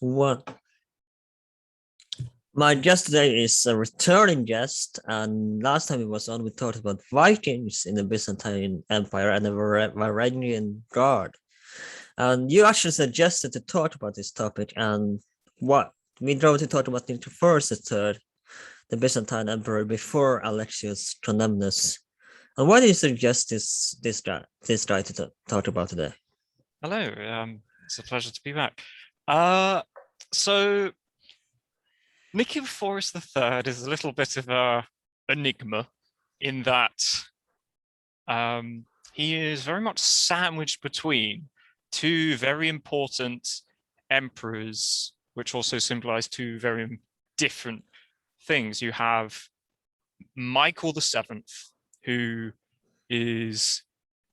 Well, my guest today is a returning guest, and last time he was on, we talked about Vikings in the Byzantine Empire and the Varangian Guard. And you actually suggested to talk about this topic, and what we drove to talk about Nikephoros III, the Byzantine emperor before Alexius Comnenus. And why do you suggest this guy to talk about today? Hello, it's a pleasure to be back. So Nikephoros III is a little bit of a enigma in that he is very much sandwiched between two very important emperors, which also symbolize two very different things. You have Michael VII, who is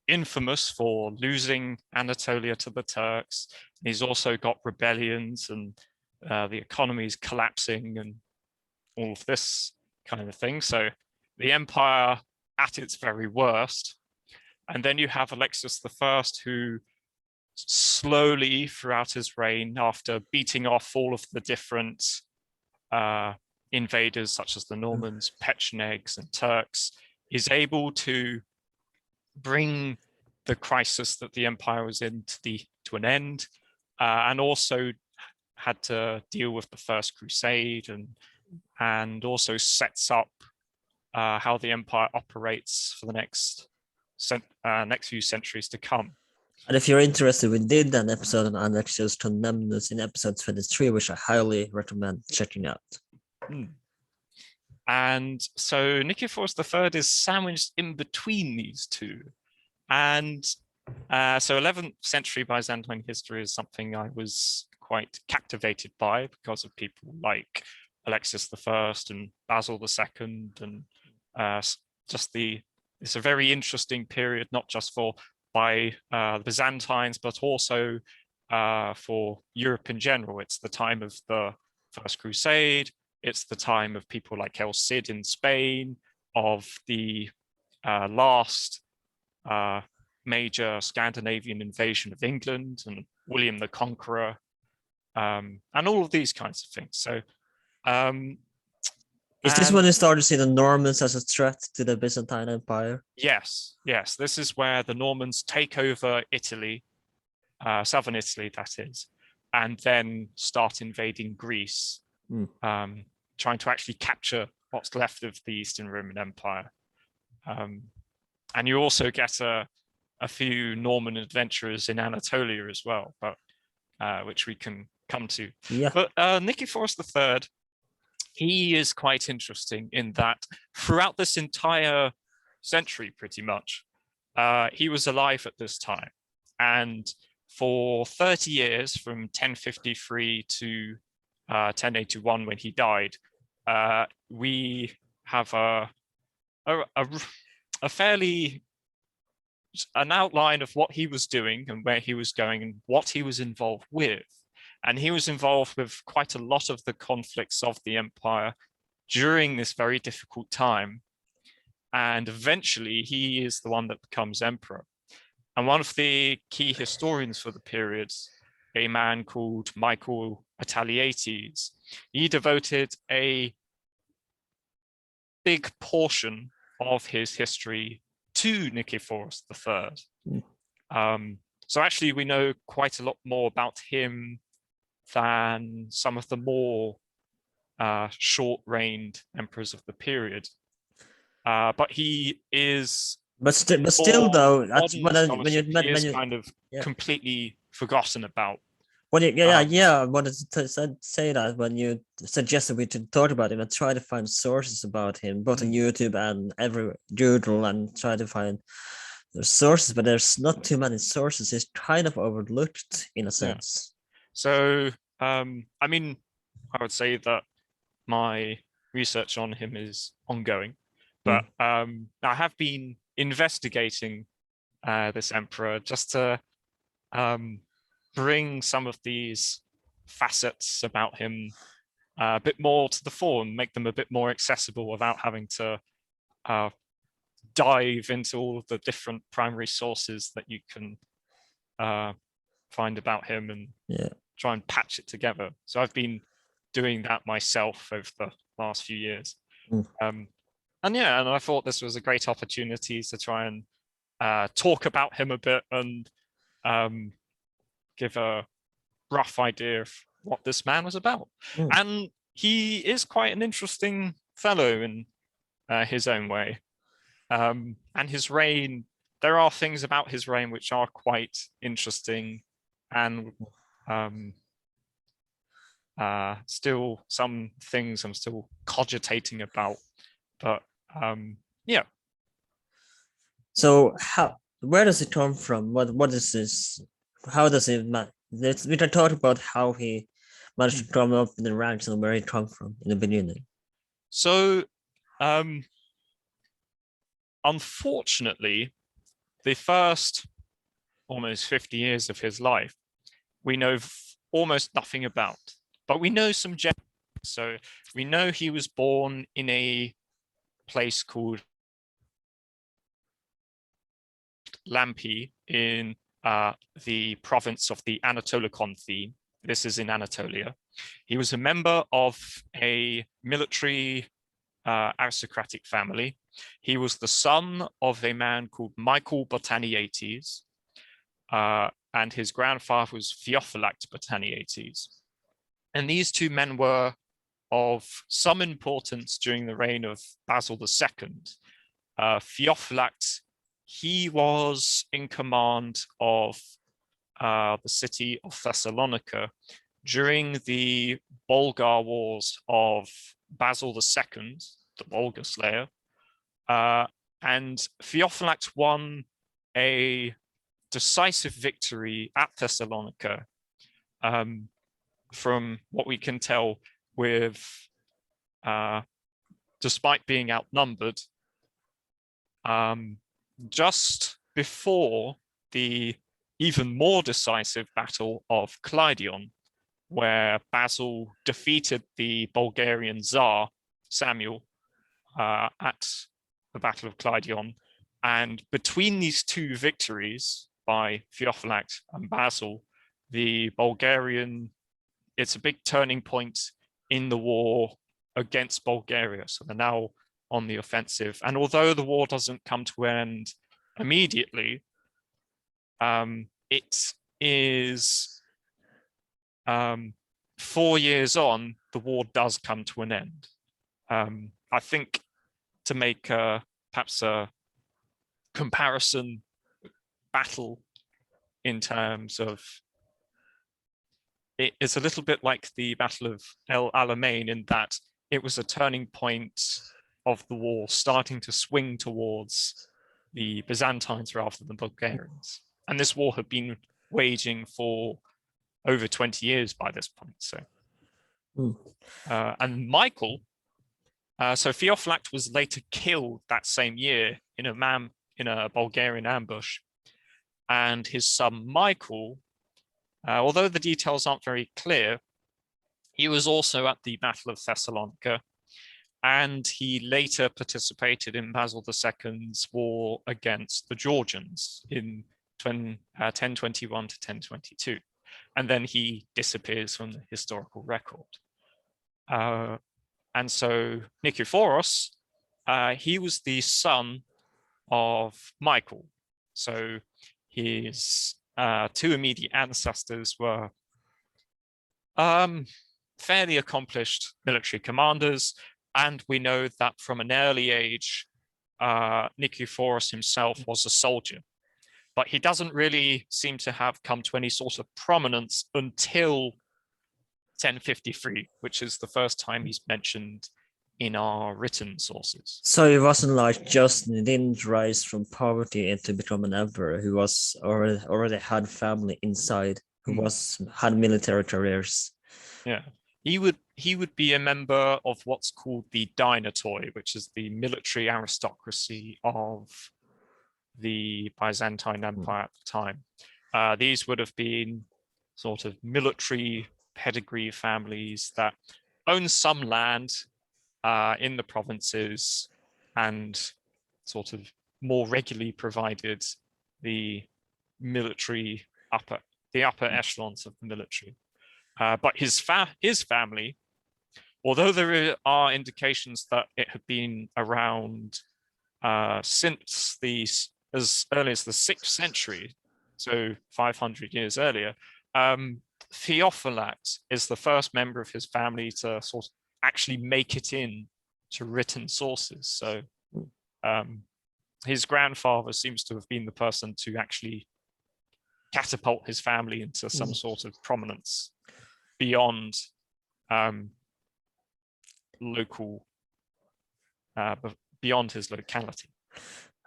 infamous for losing Anatolia to the Turks. He's also got rebellions and the economy is collapsing and all of this kind of thing. So the empire at its very worst. And then you have Alexius I, who slowly throughout his reign, after beating off all of the different invaders, such as the Normans, Pechenegs, and Turks, is able to bring the crisis that the empire was in to an end, and also had to deal with the First Crusade, and also sets up how the empire operates for the next few centuries to come. And if you're interested, we did an episode on Alexius Comnenus in episode 23, which I highly recommend checking out. And so Nikephoros III is sandwiched in between these two. And so 11th century Byzantine history is something I was quite captivated by because of people like Alexius I and Basil II, and it's a very interesting period, not just by the Byzantines, but also for Europe in general. It's the time of the First Crusade. It's the time of people like El Cid in Spain, of the last major Scandinavian invasion of England, and William the Conqueror, and all of these kinds of things. So is this when you started to see the Normans as a threat to the Byzantine Empire? Yes. This is where the Normans take over Italy, southern Italy, that is, and then start invading Greece, trying to actually capture what's left of the Eastern Roman Empire. And you also get a few Norman adventurers in Anatolia as well, but which we can come to. Yeah. But Nikephoros III, he is quite interesting in that throughout this entire century, pretty much, he was alive at this time. And for 30 years, from 1053 to 1081, when he died, we have an outline of what he was doing and where he was going and what he was involved with. And he was involved with quite a lot of the conflicts of the empire during this very difficult time. And eventually he is the one that becomes emperor. And one of the key historians for the period, a man called Michael Italietes, he devoted a big portion of his history to Nikephoros III. So actually we know quite a lot more about him than some of the more short-reigned emperors of the period. But he is... But still though, he is kind of completely forgotten about. I wanted to say that when you suggested we should talk about him, I tried to find sources about him, both on YouTube and every doodle, and try to find the sources, but there's not too many sources. It's kind of overlooked in a sense. So, I mean, I would say that my research on him is ongoing, but I have been investigating this emperor just to bring some of these facets about him a bit more to the fore and make them a bit more accessible without having to dive into all of the different primary sources that you can find about him and try and patch it together. So I've been doing that myself over the last few years. Mm. And yeah, and I thought this was a great opportunity to try and talk about him a bit and give a rough idea of what this man was about. Mm. And he is quite an interesting fellow in his own way. And his reign, there are things about his reign which are quite interesting, and still some things I'm still cogitating about. But yeah. So where does it come from? What is this? How does it we can talk about how he managed to come up in the ranks and where he come from in the beginning. So unfortunately, the first almost 50 years of his life, we know almost nothing about, but we know some gems. So we know he was born in a place called Lampi in the province of the Anatolikon theme. This is in Anatolia. He was a member of a military aristocratic family. He was the son of a man called Michael Botaniates, and his grandfather was Theophylact Botaniates. And these two men were of some importance during the reign of Basil II. Theophylact, he was in command of the city of Thessalonica during the Bulgar Wars of Basil II, the Bulgar Slayer. And Theophylact won a decisive victory at Thessalonica, from what we can tell, with despite being outnumbered, just before the even more decisive battle of Kleidion, where Basil defeated the Bulgarian Tsar Samuel at the Battle of Kleidion. And between these two victories by Theophylact and Basil, the Bulgarian, it's a big turning point in the war against Bulgaria. So they're now on the offensive. And although the war doesn't come to an end immediately, it is 4 years on, the war does come to an end. I think to make perhaps a comparison battle in terms of, it is a little bit like the Battle of El Alamein in that it was a turning point of the war, starting to swing towards the Byzantines rather than the Bulgarians. And this war had been waging for over 20 years by this point. So, and Michael, so Theophylact was later killed that same year in a Bulgarian ambush, and his son Michael, although the details aren't very clear, he was also at the Battle of Thessalonica, and he later participated in Basil II's war against the Georgians in 1021 to 1022. And then he disappears from the historical record. And so Nikephoros, he was the son of Michael. So his two immediate ancestors were fairly accomplished military commanders. And we know that from an early age, Nikephoros himself was a soldier. But he doesn't really seem to have come to any sort of prominence until 1053, which is the first time he's mentioned in our written sources. So it wasn't like Justin didn't rise from poverty and to become an emperor, who was already had family inside, who had military careers. Yeah, he would be a member of what's called the Dynatoi, which is the military aristocracy of the Byzantine Empire at the time. These would have been sort of military pedigree families that owned some land in the provinces and sort of more regularly provided the military upper echelons of the military. But his family, although there are indications that it had been around since as early as the 6th century, so 500 years earlier, Theophylact is the first member of his family to sort of actually make it in to written sources. So his grandfather seems to have been the person to actually catapult his family into some sort of prominence beyond local, beyond his locality.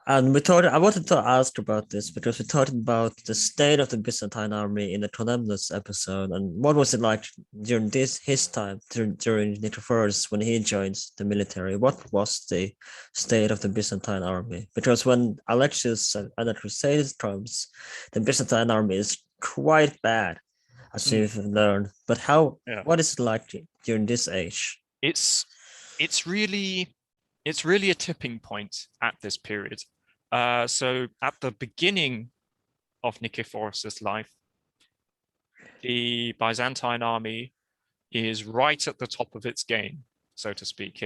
And I wanted to ask about this because we talked about the state of the Byzantine army in the Tonymnus episode, and what was it like during his time during Nikephoros when he joined the military? What was the state of the Byzantine army? Because when Alexius and the Crusades comes, the Byzantine army is quite bad, as you've learned. But what is it like during this age? It's really a tipping point at this period. So at the beginning of Nikephoros' life, the Byzantine army is right at the top of its game, so to speak.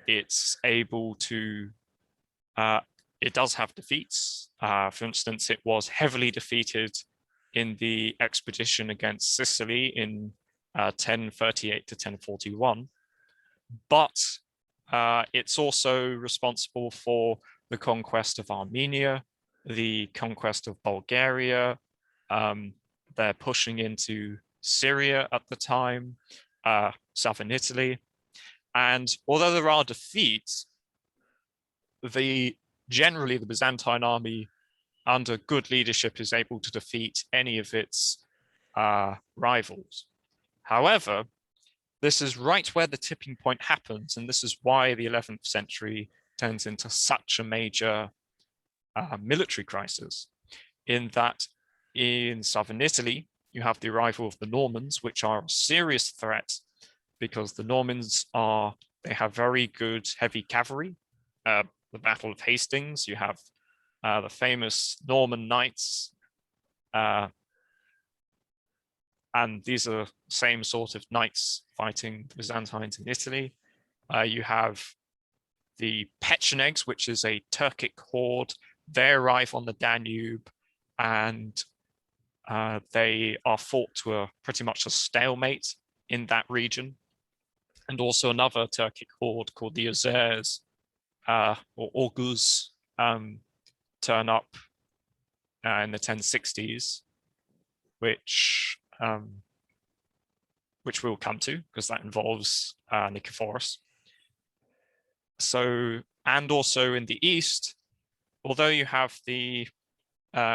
It's able to, it does have defeats. For instance, it was heavily defeated in the expedition against Sicily in 1038 to 1041. But it's also responsible for the conquest of Armenia, the conquest of Bulgaria. They're pushing into Syria at the time, southern Italy. And although there are defeats, generally the Byzantine army under good leadership is able to defeat any of its rivals. However, this is right where the tipping point happens, and this is why the 11th century turns into such a major military crisis, in that in southern Italy, you have the arrival of the Normans, which are a serious threat because the Normans they have very good heavy cavalry. The Battle of Hastings, you have the famous Norman knights, and these are same sort of knights fighting the Byzantines in Italy. You have the Pechenegs, which is a Turkic horde. They arrive on the Danube, and they are fought to pretty much a stalemate in that region. And also another Turkic horde called the Azers, or Oguz, turn up in the 1060s, which we'll come to because that involves Nikephoros. So, and also in the east, although you have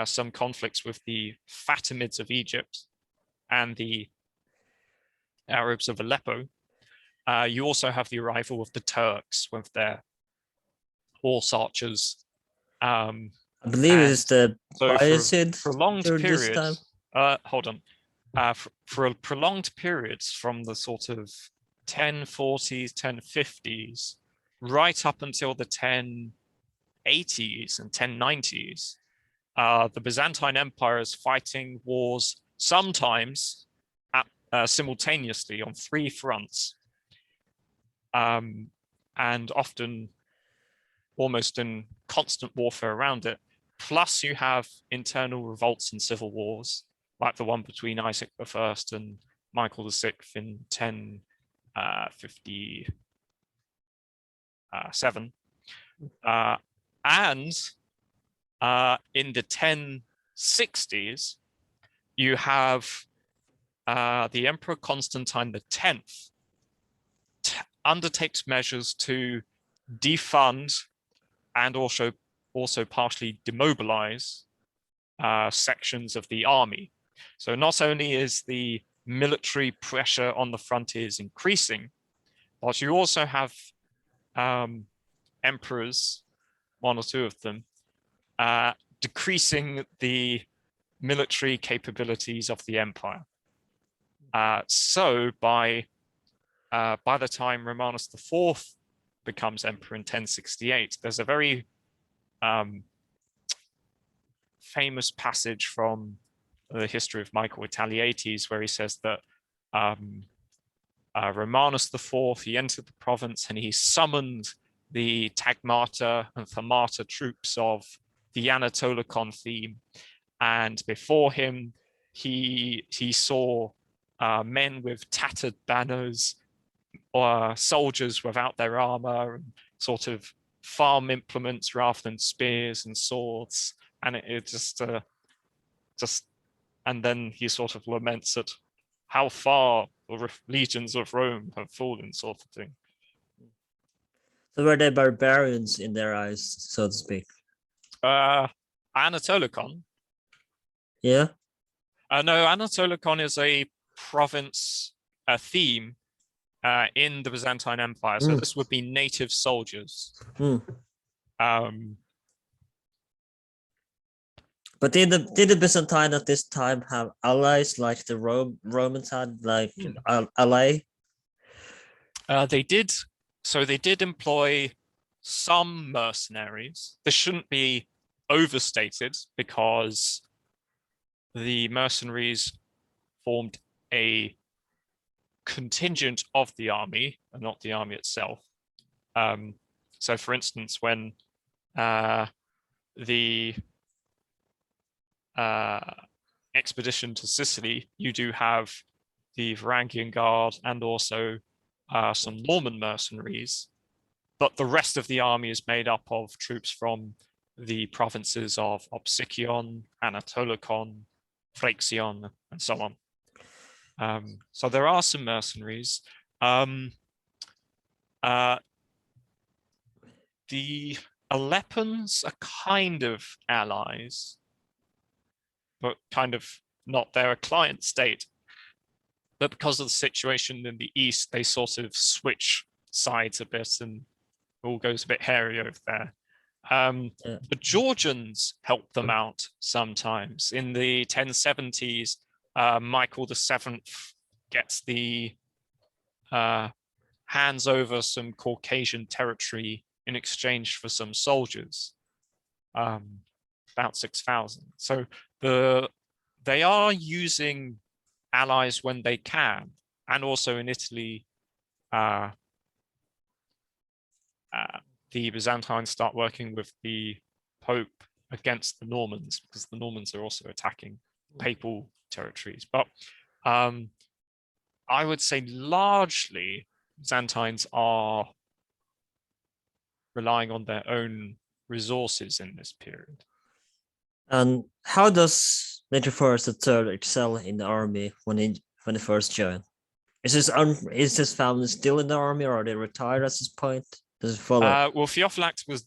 some conflicts with the Fatimids of Egypt and the Arabs of Aleppo, you also have the arrival of the Turks with their horse archers. I believe it is the Bayezid prolonged during this periods. time. Hold on. For prolonged periods from the sort of 1040s, 1050s, right up until the 1080s and 1090s, the Byzantine Empire is fighting wars sometimes simultaneously on 3 fronts, and often almost in constant warfare around it. Plus, you have internal revolts and civil wars, like the one between Isaac I and Michael VI in 1057. And in the 1060s, you have the Emperor Constantine X undertakes measures to defund and also partially demobilize sections of the army. So not only is the military pressure on the frontiers increasing, but you also have emperors, 1 or 2 of them, decreasing the military capabilities of the empire. So by the time Romanus IV becomes emperor in 1068, there's a very famous passage from the history of Michael Retaliates where he says that Romanus IV, he entered the province and he summoned the Tagmata and Thermata troops of the Anatolikon theme. And before him, he saw men with tattered banners, or soldiers without their armor, and sort of farm implements rather than spears and swords. And it just, and then he sort of laments at how far the legions of Rome have fallen, sort of thing. So were they barbarians in their eyes, so to speak? Anatolikon. Yeah. No, Anatolikon is a province, a theme in the Byzantine Empire. So this would be native soldiers. But did the Byzantine at this time have allies like the Romans had, like ally? They did. So they did employ some mercenaries. This shouldn't be overstated because the mercenaries formed a contingent of the army and not the army itself. So for instance, when the expedition to Sicily, you do have the Varangian Guard and also some Norman mercenaries, but the rest of the army is made up of troops from the provinces of Opsikion, Anatolikon, Phryxion, and so on. So there are some mercenaries. The Aleppans are kind of allies, but kind of not. They're a client state. But because of the situation in the east, they sort of switch sides a bit and all goes a bit hairy over there. The Georgians help them out sometimes. In the 1070s, Michael VII gets the hands over some Caucasian territory in exchange for some soldiers, about 6,000. So they are using allies when they can, and also in Italy, the Byzantines start working with the Pope against the Normans because the Normans are also attacking papal territories. But I would say largely Byzantines are relying on their own resources in this period. And how does Nikephoros III excel in the army when he first joined? Is his family still in the army, or are they retired at this point? Does it follow? Well, Theophylact was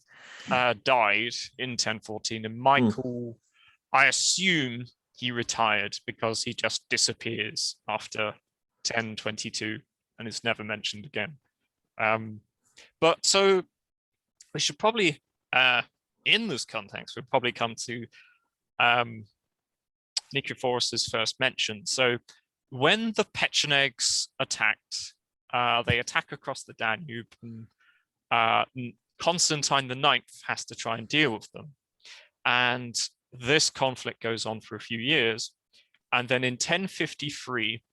died in 1014, and Michael, I assume he retired because he just disappears after 1022 and is never mentioned again. But so we should probably, in this context, we'll probably come to Nikephoros' first mention. So when the Pechenegs attacked, they attack across the Danube, and Constantine IX has to try and deal with them. And this conflict goes on for a few years. And then in 1053,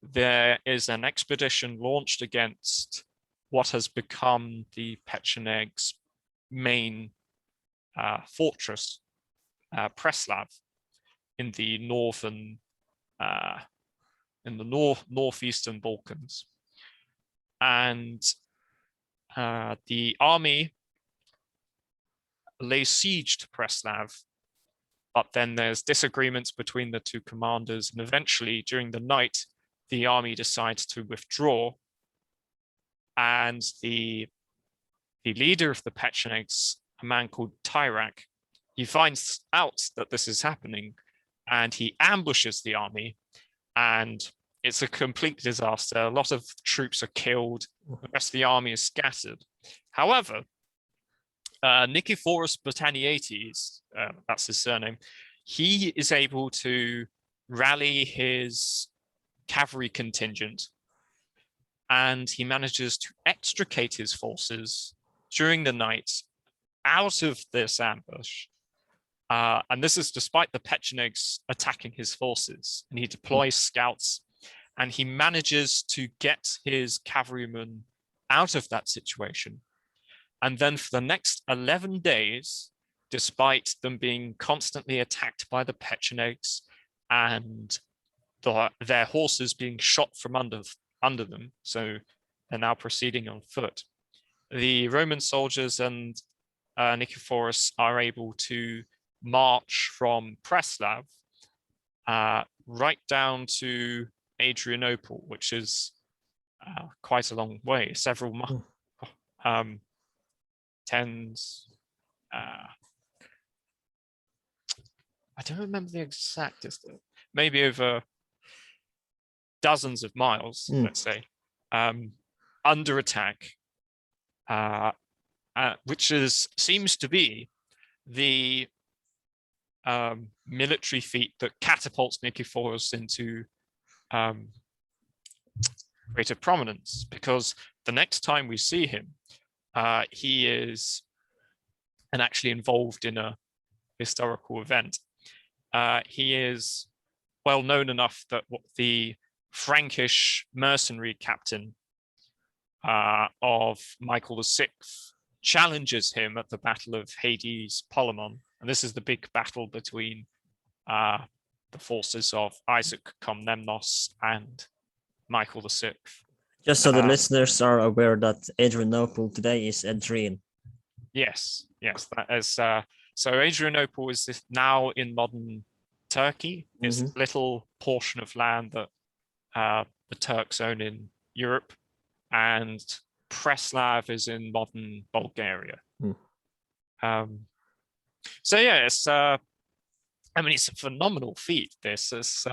there is an expedition launched against what has become the Pechenegs' main fortress, Preslav, in the northeastern Balkans. And the army lays siege to Preslav, but then there's disagreements between the two commanders, and eventually during the night, the army decides to withdraw, and the leader of the Pechenegs, a man called Tyrak, he finds out that this is happening, and he ambushes the army, and it's a complete disaster. A lot of troops are killed. The rest of the army is scattered. However, Nikephoros Botaniates, that's his surname, he is able to rally his cavalry contingent, and he manages to extricate his forces during the night out of this ambush. And this is despite the Pechenegs attacking his forces, and he deploys scouts, and he manages to get his cavalrymen out of that situation. And then for the next 11 days, despite them being constantly attacked by the Pechenegs and their horses being shot from under them, so they're now proceeding on foot, the Roman soldiers and Nikephoros are able to march from Preslav right down to Adrianople, which is quite a long way, several tens. I don't remember the exact distance, maybe over dozens of miles, let's say, under attack, which seems to be the military feat that catapults Nikephoros into greater prominence, because the next time we see him, he is actually involved in a historical event. He is well known enough that what the Frankish mercenary captain of Michael VI challenges him at the Battle of Hades Polemon. And this is the big battle between the forces of Isaac Komnenos and Michael VI. Just so the listeners are aware that Adrianople today is Adrian. Yes, that is. So Adrianople is now in modern Turkey. It's a little portion of land that the Turks own in Europe, and Preslav is in modern Bulgaria. So yeah, it's it's a phenomenal feat. This is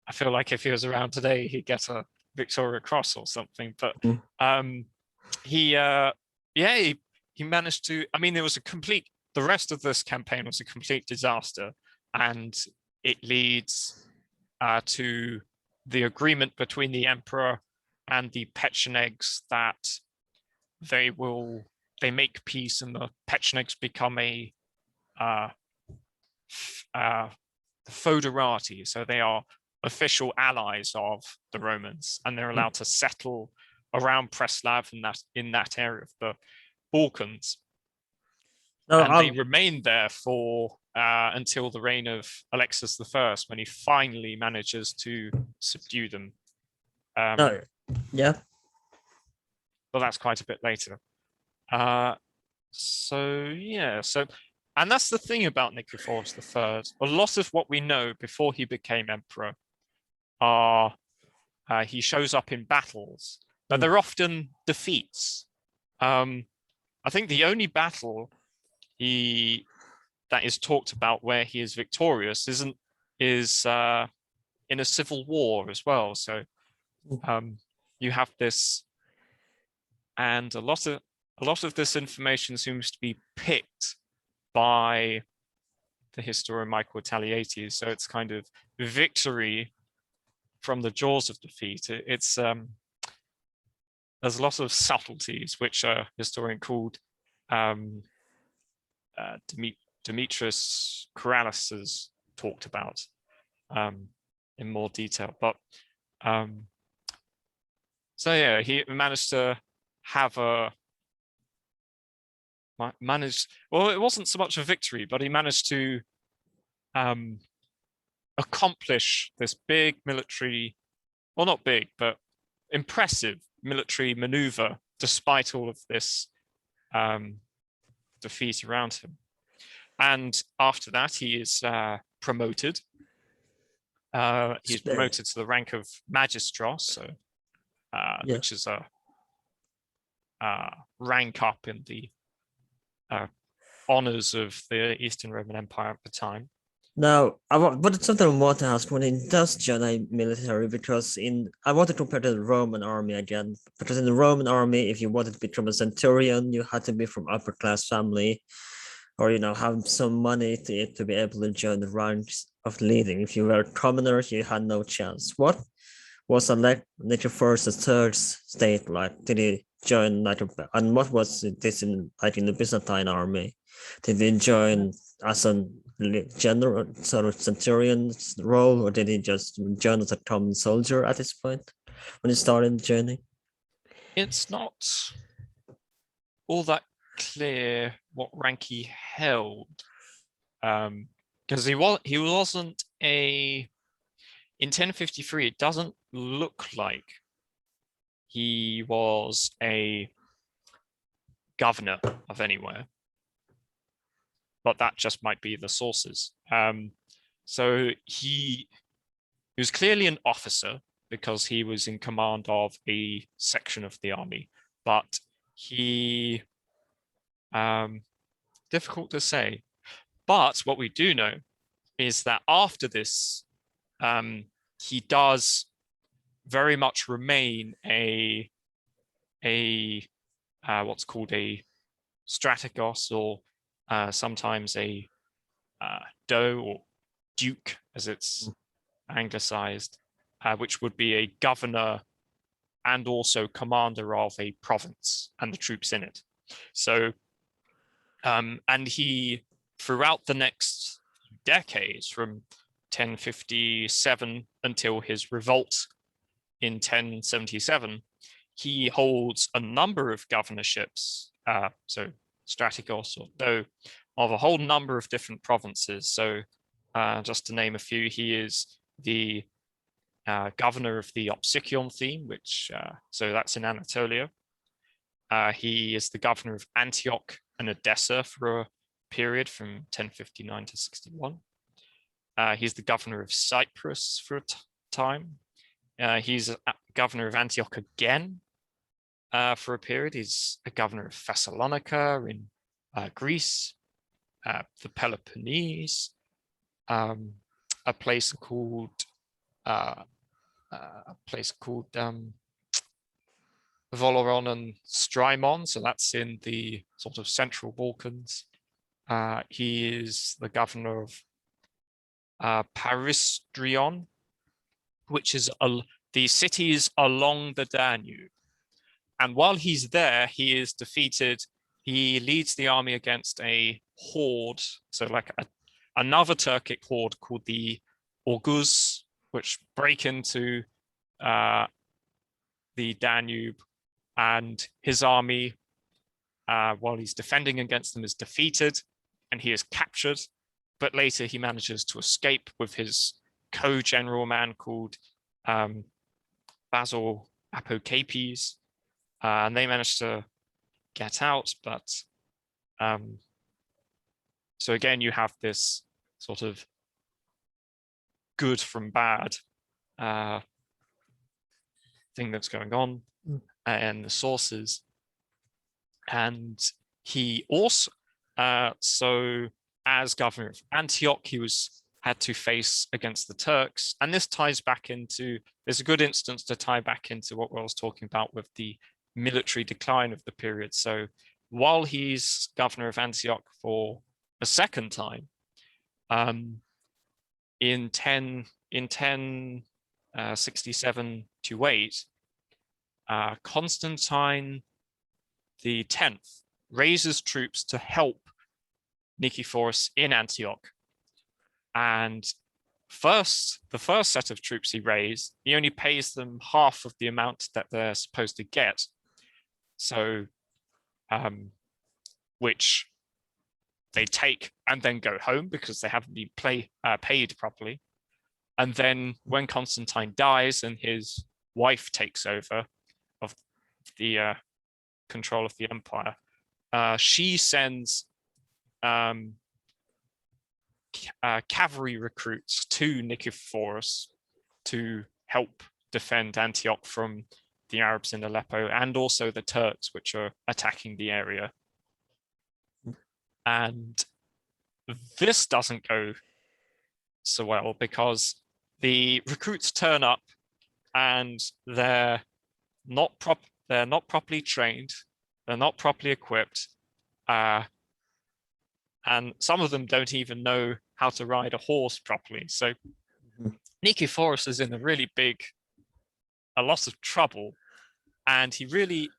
I feel like if he was around today, he'd get a Victoria Cross or something. But he managed to. I mean, the rest of this campaign was a complete disaster, and it leads to the agreement between the emperor and the Pechenegs that they make peace, and the Pechenegs become a foederati, so they are official allies of the Romans, and they're allowed to settle around Preslav in that area of the Balkans. And they remained there for until the reign of Alexis I, when he finally manages to subdue them. But that's quite a bit later. And that's the thing about Nikephoros III. A lot of what we know before he became emperor he shows up in battles, but they're often defeats. I think the only battle that is talked about where he is victorious is in a civil war as well. So you have this, and a lot of this information seems to be picked by the historian Michael Talietes. So it's kind of victory from the jaws of defeat. It's there's a lot of subtleties which a historian called Demetrius Corrales has talked about in more detail. But so yeah, he managed to have well, it wasn't so much a victory, but he managed to accomplish this big military, well, not big, but impressive military maneuver despite all of this defeat around him. And after that, he is promoted. He's promoted to the rank of magistros, so which is a rank up in the honors of the Eastern Roman Empire at the time. Now, but it's something I want to ask when he does join a military, because I want to compare to the Roman army again, because in the Roman army, if you wanted to become a centurion, you had to be from upper class family, or have some money to be able to join the ranks of leading. If you were a commoner, you had no chance. What was Nikephoros III's state like? Did he join and what was this like in the Byzantine army? Did he join as an general sort of centurion's role, or did he just join as a common soldier at this point when he started the journey? It's not all that clear what rank he held, because he wasn't a in 1053. It doesn't look like he was a governor of anywhere, but that just might be the sources. So he was clearly an officer because he was in command of a section of the army, but he difficult to say. But what we do know is that after this, he does very much remain a what's called a strategos, or sometimes a do or duke, as it's anglicized, which would be a governor and also commander of a province and the troops in it. So, and he, throughout the next decades, from 1057 until his revolt in 1077, he holds a number of governorships, so strategos, or though, of a whole number of different provinces. So just to name a few, he is the governor of the Opsikion theme, which, so that's in Anatolia. He is the governor of Antioch and Edessa for a period from 1059 to 61. He's the governor of Cyprus for a time. He's a governor of Antioch again for a period. He's a governor of Thessalonica in Greece, the Peloponnese, a place called Voloron and Strymon, so that's in the sort of central Balkans. He is the governor of Paristrion, which is the cities along the Danube. And while he's there, he is defeated. He leads the army against a horde, so like another Turkic horde called the Orguz, which break into the Danube, and his army, while he's defending against them, is defeated and he is captured. But later he manages to escape with his co-general man called Basil Apocapes, and they manage to get out. But so again, you have this sort of good from bad thing that's going on and the sources. And he also, so as governor of Antioch, he had to face against the Turks. And this ties back into, there's a good instance to tie back into what I was talking about with the military decline of the period. So while he's governor of Antioch for a second time, in 1067 to 8, Constantine the 10th raises troops to help Nikephoros in Antioch. And the first set of troops he raised, he only pays them half of the amount that they're supposed to get. So, which they take and then go home because they haven't been paid properly. And then when Constantine dies and his wife takes over of the control of the empire, she sends cavalry recruits to Nikephoros to help defend Antioch from the Arabs in Aleppo and also the Turks, which are attacking the area. And this doesn't go so well because the recruits turn up and they're not properly trained, they're not properly equipped, and some of them don't even know how to ride a horse properly. So Nikephoros is in a lot of trouble, and he really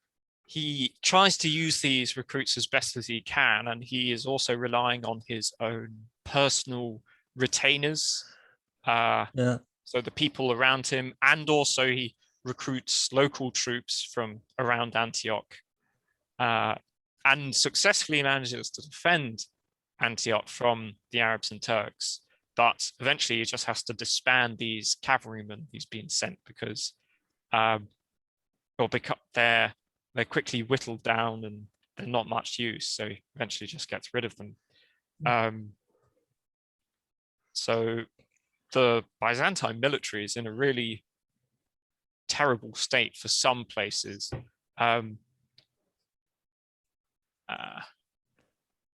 he tries to use these recruits as best as he can, and he is also relying on his own personal retainers. Yeah. So the people around him, and also he recruits local troops from around Antioch, and successfully manages to defend Antioch from the Arabs and Turks. But eventually he just has to disband these cavalrymen he's been sent because they're quickly whittled down and they're not much use. So he eventually just gets rid of them. So the Byzantine military is in a really terrible state for some places,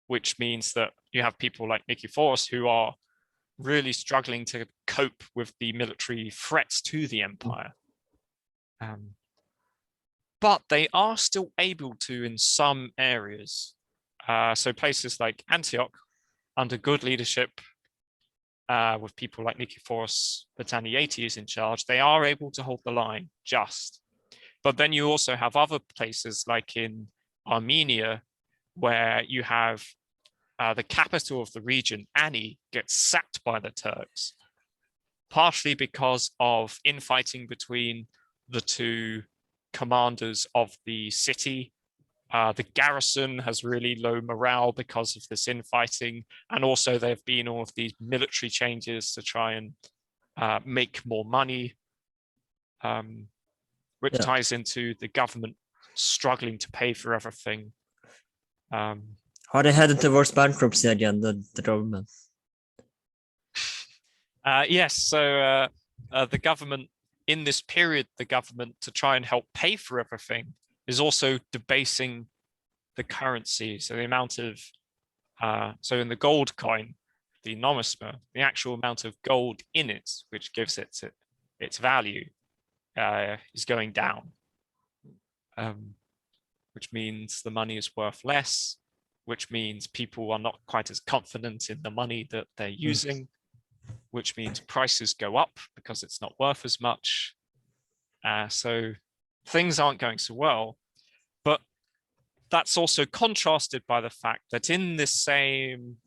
which means that you have people like Nikephoros who are really struggling to cope with the military threats to the empire. But they are still able to in some areas. So places like Antioch, under good leadership, with people like Nikephoros III in charge, they are able to hold the line just. But then you also have other places like in Armenia, where you have the capital of the region, Ani, gets sacked by the Turks, partially because of infighting between the two commanders of the city. The garrison has really low morale because of this infighting, and also there have been all of these military changes to try and make more money, which ties into the government struggling to pay for everything. Are they headed towards bankruptcy again, the government? Yes, so the government, in this period, the government, to try and help pay for everything, is also debasing the currency. So the amount of, so in the gold coin, the nomisma, the actual amount of gold in it, which gives it its value, is going down, which means the money is worth less, which means people are not quite as confident in the money that they're using, which means prices go up because it's not worth as much. So things aren't going so well. But that's also contrasted by the fact that in this same,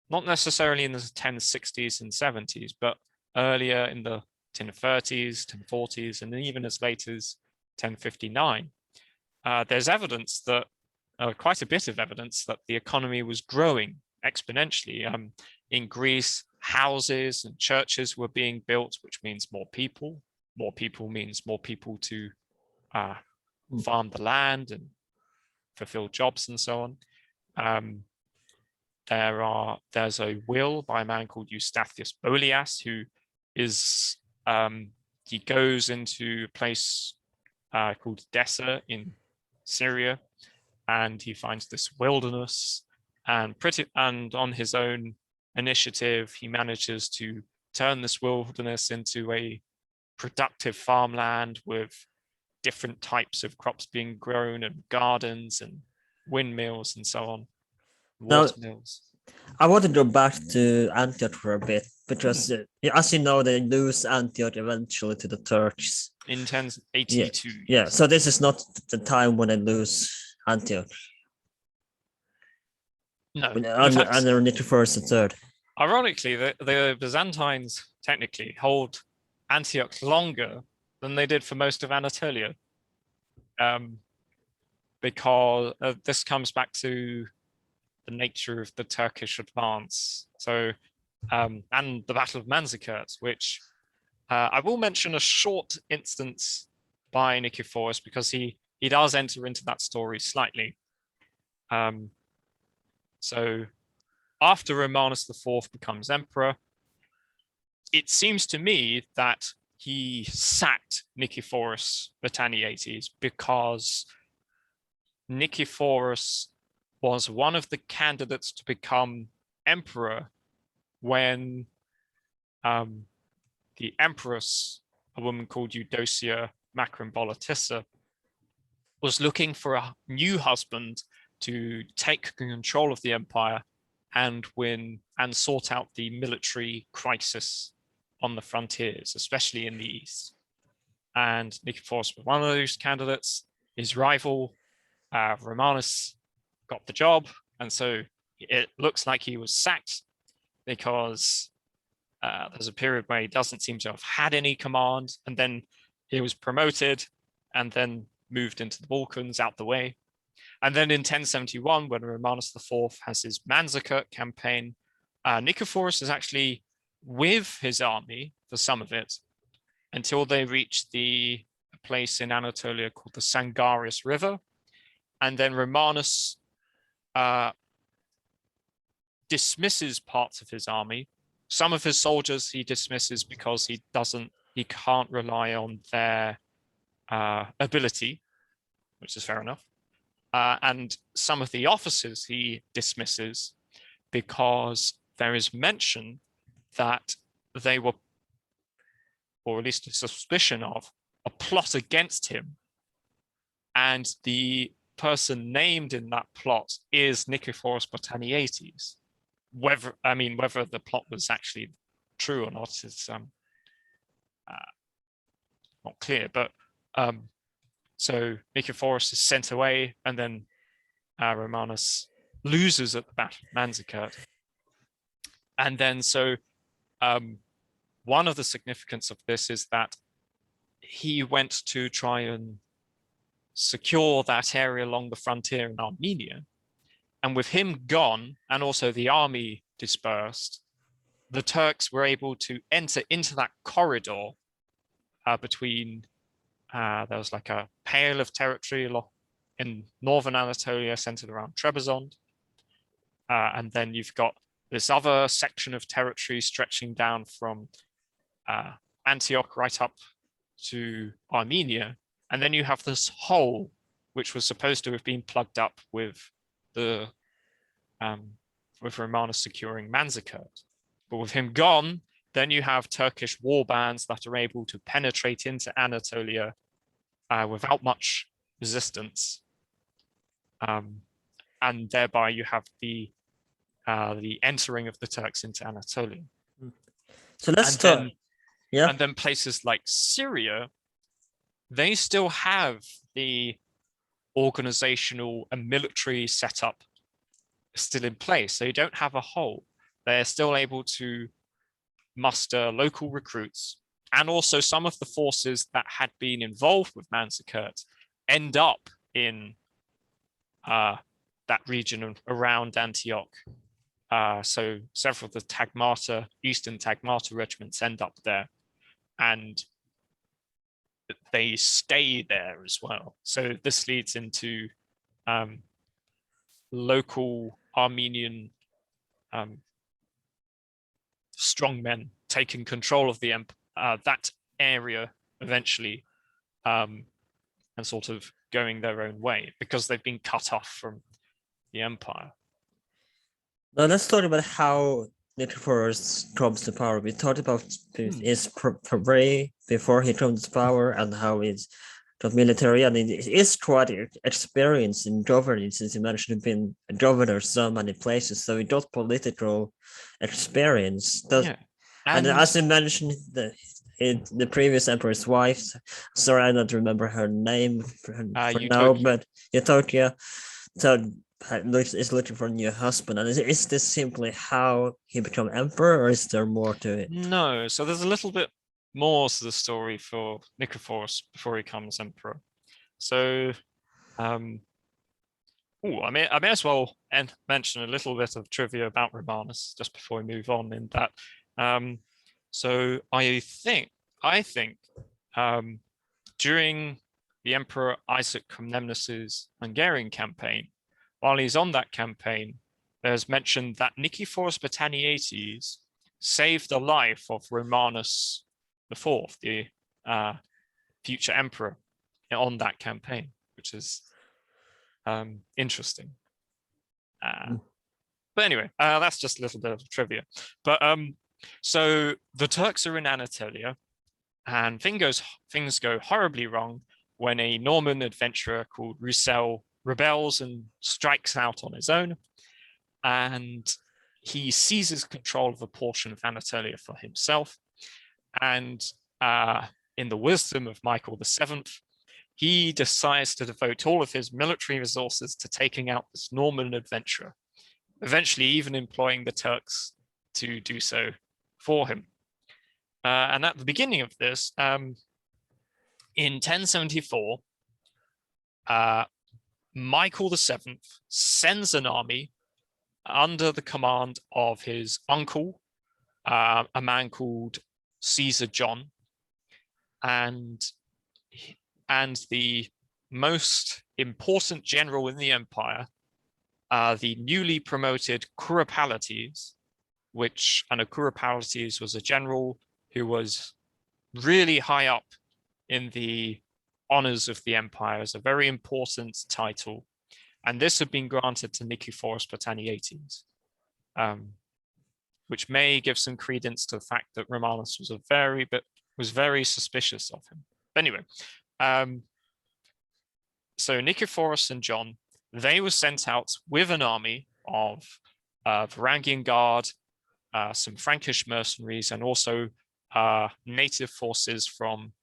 not necessarily in the 1060s and 70s, but earlier in the 1030s, 1040s, and even as late as 1059, there's evidence that, quite a bit of evidence that the economy was growing exponentially. In Greece, houses and churches were being built, which means more people. More people means more people to farm the land and fulfill jobs and so on. There's a will by a man called Eustathius Bolias, who is, he goes into a place called Dessa in Syria, and he finds this wilderness, and on his own initiative, he manages to turn this wilderness into a productive farmland with different types of crops being grown and gardens and windmills and so on, water mills. I want to go back to Antioch for a bit because, as you know, they lose Antioch eventually to the Turks in 1082. Yeah, so this is not the time when they lose Antioch. No, under Nikephoros III. Ironically, the Byzantines technically hold Antioch longer than they did for most of Anatolia, because this comes back to the nature of the Turkish advance. So, and the Battle of Manzikert, which I will mention a short instance by Nikephoros because he does enter into that story slightly. So after Romanus IV becomes emperor, it seems to me that he sacked Nikephoros Botaniates because Nikephoros was one of the candidates to become emperor when the empress, a woman called Eudocia Macrombolitissa, was looking for a new husband to take control of the empire and win and sort out the military crisis on the frontiers, especially in the east. And Nikephoros was one of those candidates. His rival Romanus got the job, and so it looks like he was sacked because there's a period where he doesn't seem to have had any command, and then he was promoted and then moved into the Balkans out the way. And then in 1071, when Romanus IV has his Manzikert campaign, Nikephoros is actually with his army for some of it until they reach the place in Anatolia called the Sangarius River. And then Romanus dismisses parts of his army. Some of his soldiers he dismisses because he can't rely on their ability, which is fair enough. And some of the officers he dismisses because there is mention that they were, or at least a suspicion of, a plot against him. And the person named in that plot is Nikephoros Botaniates. Whether the plot was actually true or not is not clear. But so Nikephoros is sent away, and then Romanus loses at the Battle of Manzikert. And then so one of the significance of this is that he went to try and secure that area along the frontier in Armenia. And with him gone, and also the army dispersed, the Turks were able to enter into that corridor between, there was like a pale of territory in northern Anatolia centered around Trebizond. And then you've got this other section of territory stretching down from Antioch right up to Armenia. And then you have this hole, which was supposed to have been plugged up with Romanus securing Manzikert. But with him gone, then you have Turkish war bands that are able to penetrate into Anatolia without much resistance. And thereby you have the entering of the Turks into Anatolia. So let's start. Yeah. And then places like Syria, they still have the organizational and military setup still in place. So you don't have a hole. They're still able to muster local recruits, and also some of the forces that had been involved with Manzikert end up in that region around Antioch. So several of the Eastern Tagmata regiments end up there, and they stay there as well. So this leads into local Armenian strongmen taking control of that area eventually, and sort of going their own way because they've been cut off from the empire. Now let's talk about how Nikephoros comes to power. We talked about his prey before he comes to power and how it's military, and it is quite experienced in governing, since you mentioned being a governor so many places. So he got political experience. And as you mentioned, the previous emperor's wife, sorry, I don't remember her name for now, but Eudokia, so is looking for a new husband. And is this simply how he became emperor, or is there more to it? No, so there's a little bit more to the story for Nikephoros before he becomes emperor. So, I may as well mention a little bit of trivia about Romanus just before we move on. In that, so I think during the Emperor Isaac Comnenus's Hungarian campaign, while he's on that campaign, there's mentioned that Nikephoros Botaniates saved the life of Romanus IV, the future emperor, on that campaign, which is interesting. But anyway, that's just a little bit of trivia. But so the Turks are in Anatolia, and things go horribly wrong when a Norman adventurer called Roussel rebels and strikes out on his own, and he seizes control of a portion of Anatolia for himself. And in the wisdom of Michael VII, he decides to devote all of his military resources to taking out this Norman adventurer, eventually even employing the Turks to do so for him. And at the beginning of this, in 1074, Michael VII sends an army under the command of his uncle, a man called Caesar John, and the most important general in the empire, the newly promoted Kuropalates, and a Kuropalates was a general who was really high up in the honors of the empire, as a very important title. And this had been granted to Nikephoros Britanniates, which may give some credence to the fact that Romanus was very suspicious of him. But anyway, so Nikephoros and John, they were sent out with an army of Varangian Guard, some Frankish mercenaries, and also native forces from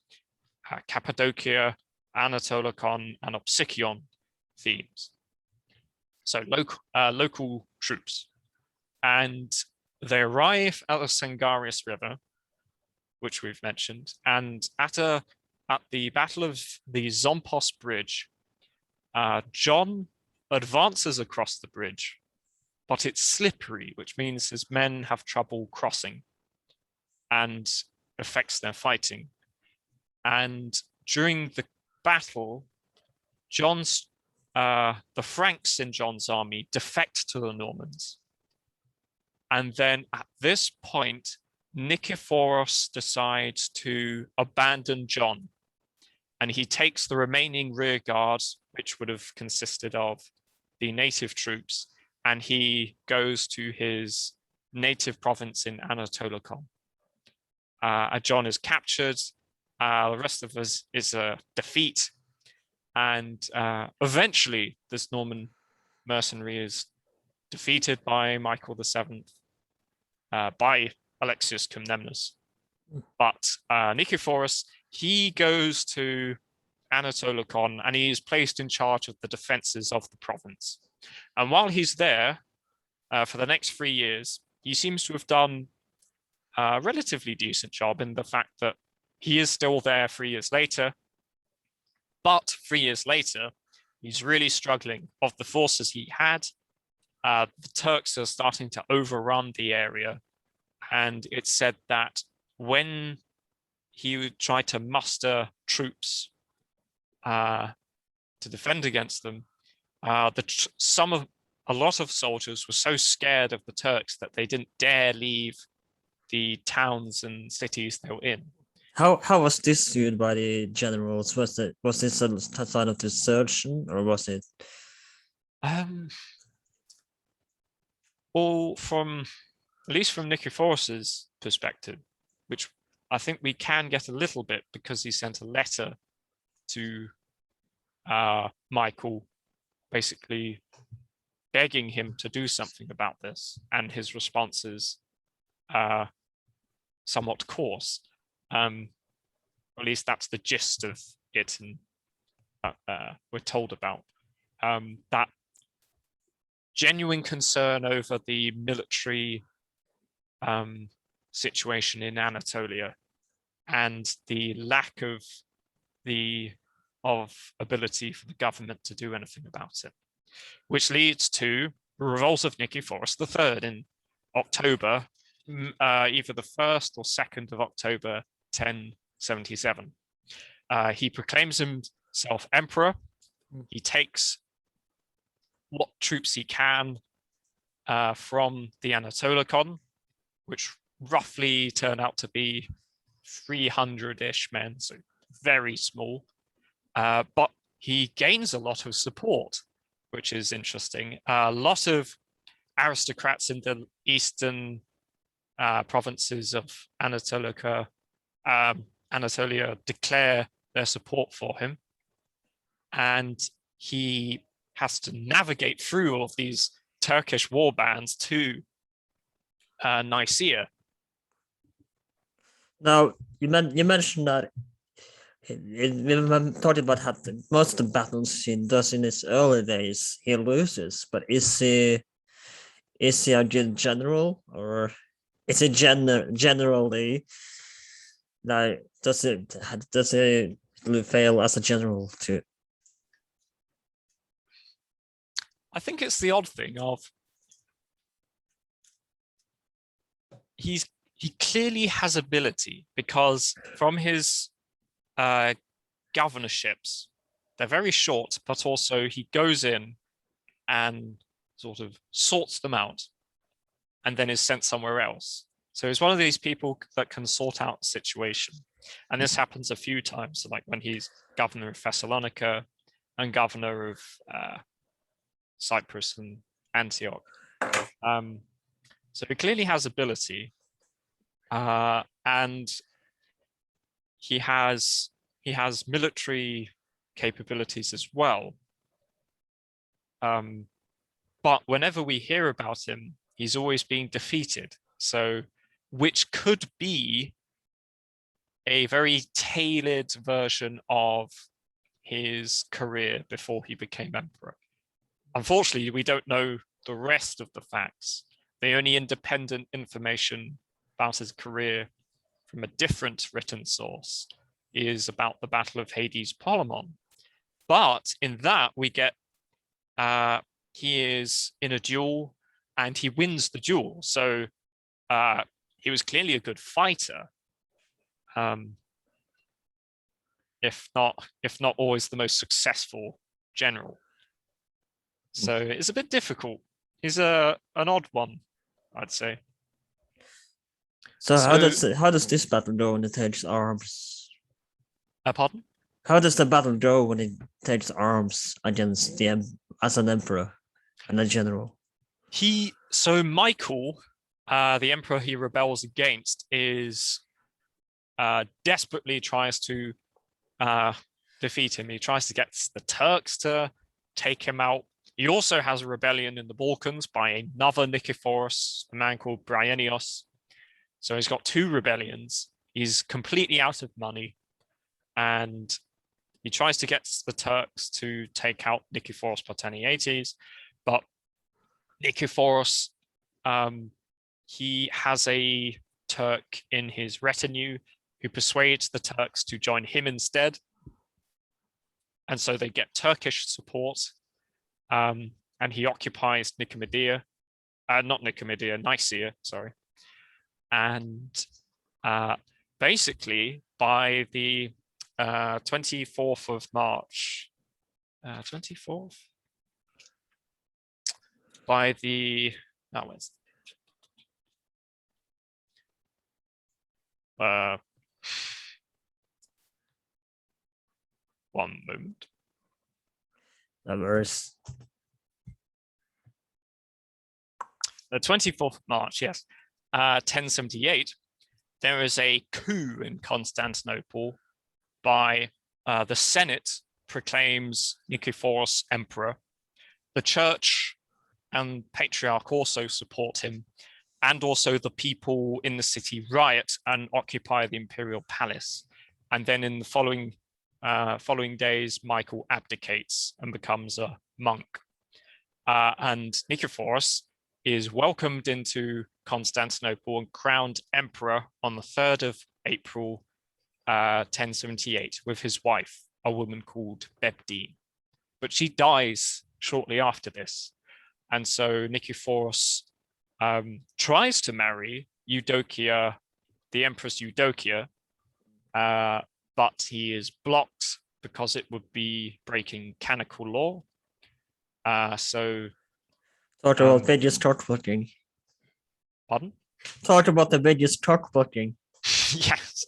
Cappadocia, Anatolikon, and Opsikion themes. So local troops. And they arrive at the Sangarius River, which we've mentioned, and at the Battle of the Zompos Bridge, John advances across the bridge, but it's slippery, which means his men have trouble crossing and affects their fighting. And during the battle, the Franks in John's army defect to the Normans. And then at this point, Nikephoros decides to abandon John, and he takes the remaining rear guard, which would have consisted of the native troops, and he goes to his native province in Anatolikon. John is captured. The rest of us is a defeat, and eventually this Norman mercenary is defeated by Michael VII, by Alexius Comnenus. But Nikephoros, he goes to Anatolikon, and he is placed in charge of the defenses of the province. And while he's there for the next 3 years, he seems to have done a relatively decent job, in the fact that he is still there 3 years later. But 3 years later, he's really struggling. Of the forces he had, the Turks are starting to overrun the area. And it's said that when he would try to muster troops to defend against them, a lot of soldiers were so scared of the Turks that they didn't dare leave the towns and cities they were in. How was this viewed by the generals? Was this a sign of desertion, or was it? Well, at least from Nikephoros' perspective, which I think we can get a little bit, because he sent a letter to Michael, basically begging him to do something about this, and his response is somewhat coarse. At least that's the gist of it, and we're told about that genuine concern over the military situation in Anatolia, and the lack of ability for the government to do anything about it, which leads to the revolt of Nikephoros III in October, either the 1st or 2nd of October 1077. He proclaims himself emperor. He takes what troops he can from the Anatolikon, which roughly turn out to be 300-ish men, so very small. But he gains a lot of support, which is interesting. A lot of aristocrats in the eastern provinces of Anatolia declare their support for him, and he has to navigate through all of these Turkish war bands to Nicaea. Now you mentioned that I'm talking about how most of the battles he does in his early days, he loses. But is he a good general, or is it generally like does it fail as a general too? I think it's the odd thing of he clearly has ability, because from his governorships, they're very short, but also he goes in and sort of sorts them out and then is sent somewhere else. So he's one of these people that can sort out a situation. And this happens a few times, like when he's governor of Thessalonica and governor of Cyprus and Antioch. So he clearly has ability, and he has military capabilities as well. But whenever we hear about him, he's always being defeated. So, which could be a very tailored version of his career before he became emperor. Unfortunately, we don't know the rest of the facts. The only independent information about his career from a different written source is about the Battle of Hades Polemon. But in that, we get he is in a duel and he wins the duel. So he was clearly a good fighter, if not always the most successful general. So it's a bit difficult. He's an odd one, I'd say. So how does this battle go when it takes arms? Pardon? How does the battle go when it takes arms against as an emperor and a general? So Michael, the emperor he rebels against, is desperately tries to defeat him. He tries to get the Turks to take him out. He also has a rebellion in the Balkans by another Nikephoros, a man called Bryennios. So he's got two rebellions. He's completely out of money, and he tries to get the Turks to take out Nikephoros Poteniates, but Nikephoros, he has a Turk in his retinue who persuades the Turks to join him instead. And so they get Turkish support, and he occupies Nicomedia, Nicaea, sorry. And basically, by the 24th of March, 24th? By the, that was, one moment. Numbers. The 24th of March, yes, 1078, there is a coup in Constantinople by the Senate proclaims Nikephoros emperor. The church and patriarch also support him, and also the people in the city riot and occupy the imperial palace. And then in the following days, Michael abdicates and becomes a monk. And Nikephoros is welcomed into Constantinople and crowned emperor on the 3rd of April, 1078, with his wife, a woman called Bebdine. But she dies shortly after this. And so Nikephoros tries to marry Eudokia, the Empress Eudokia, but he is blocked because it would be breaking canonical law. So Talk about Vegas talk blocking. Pardon? Talk about the Vegas talk blocking. Yes.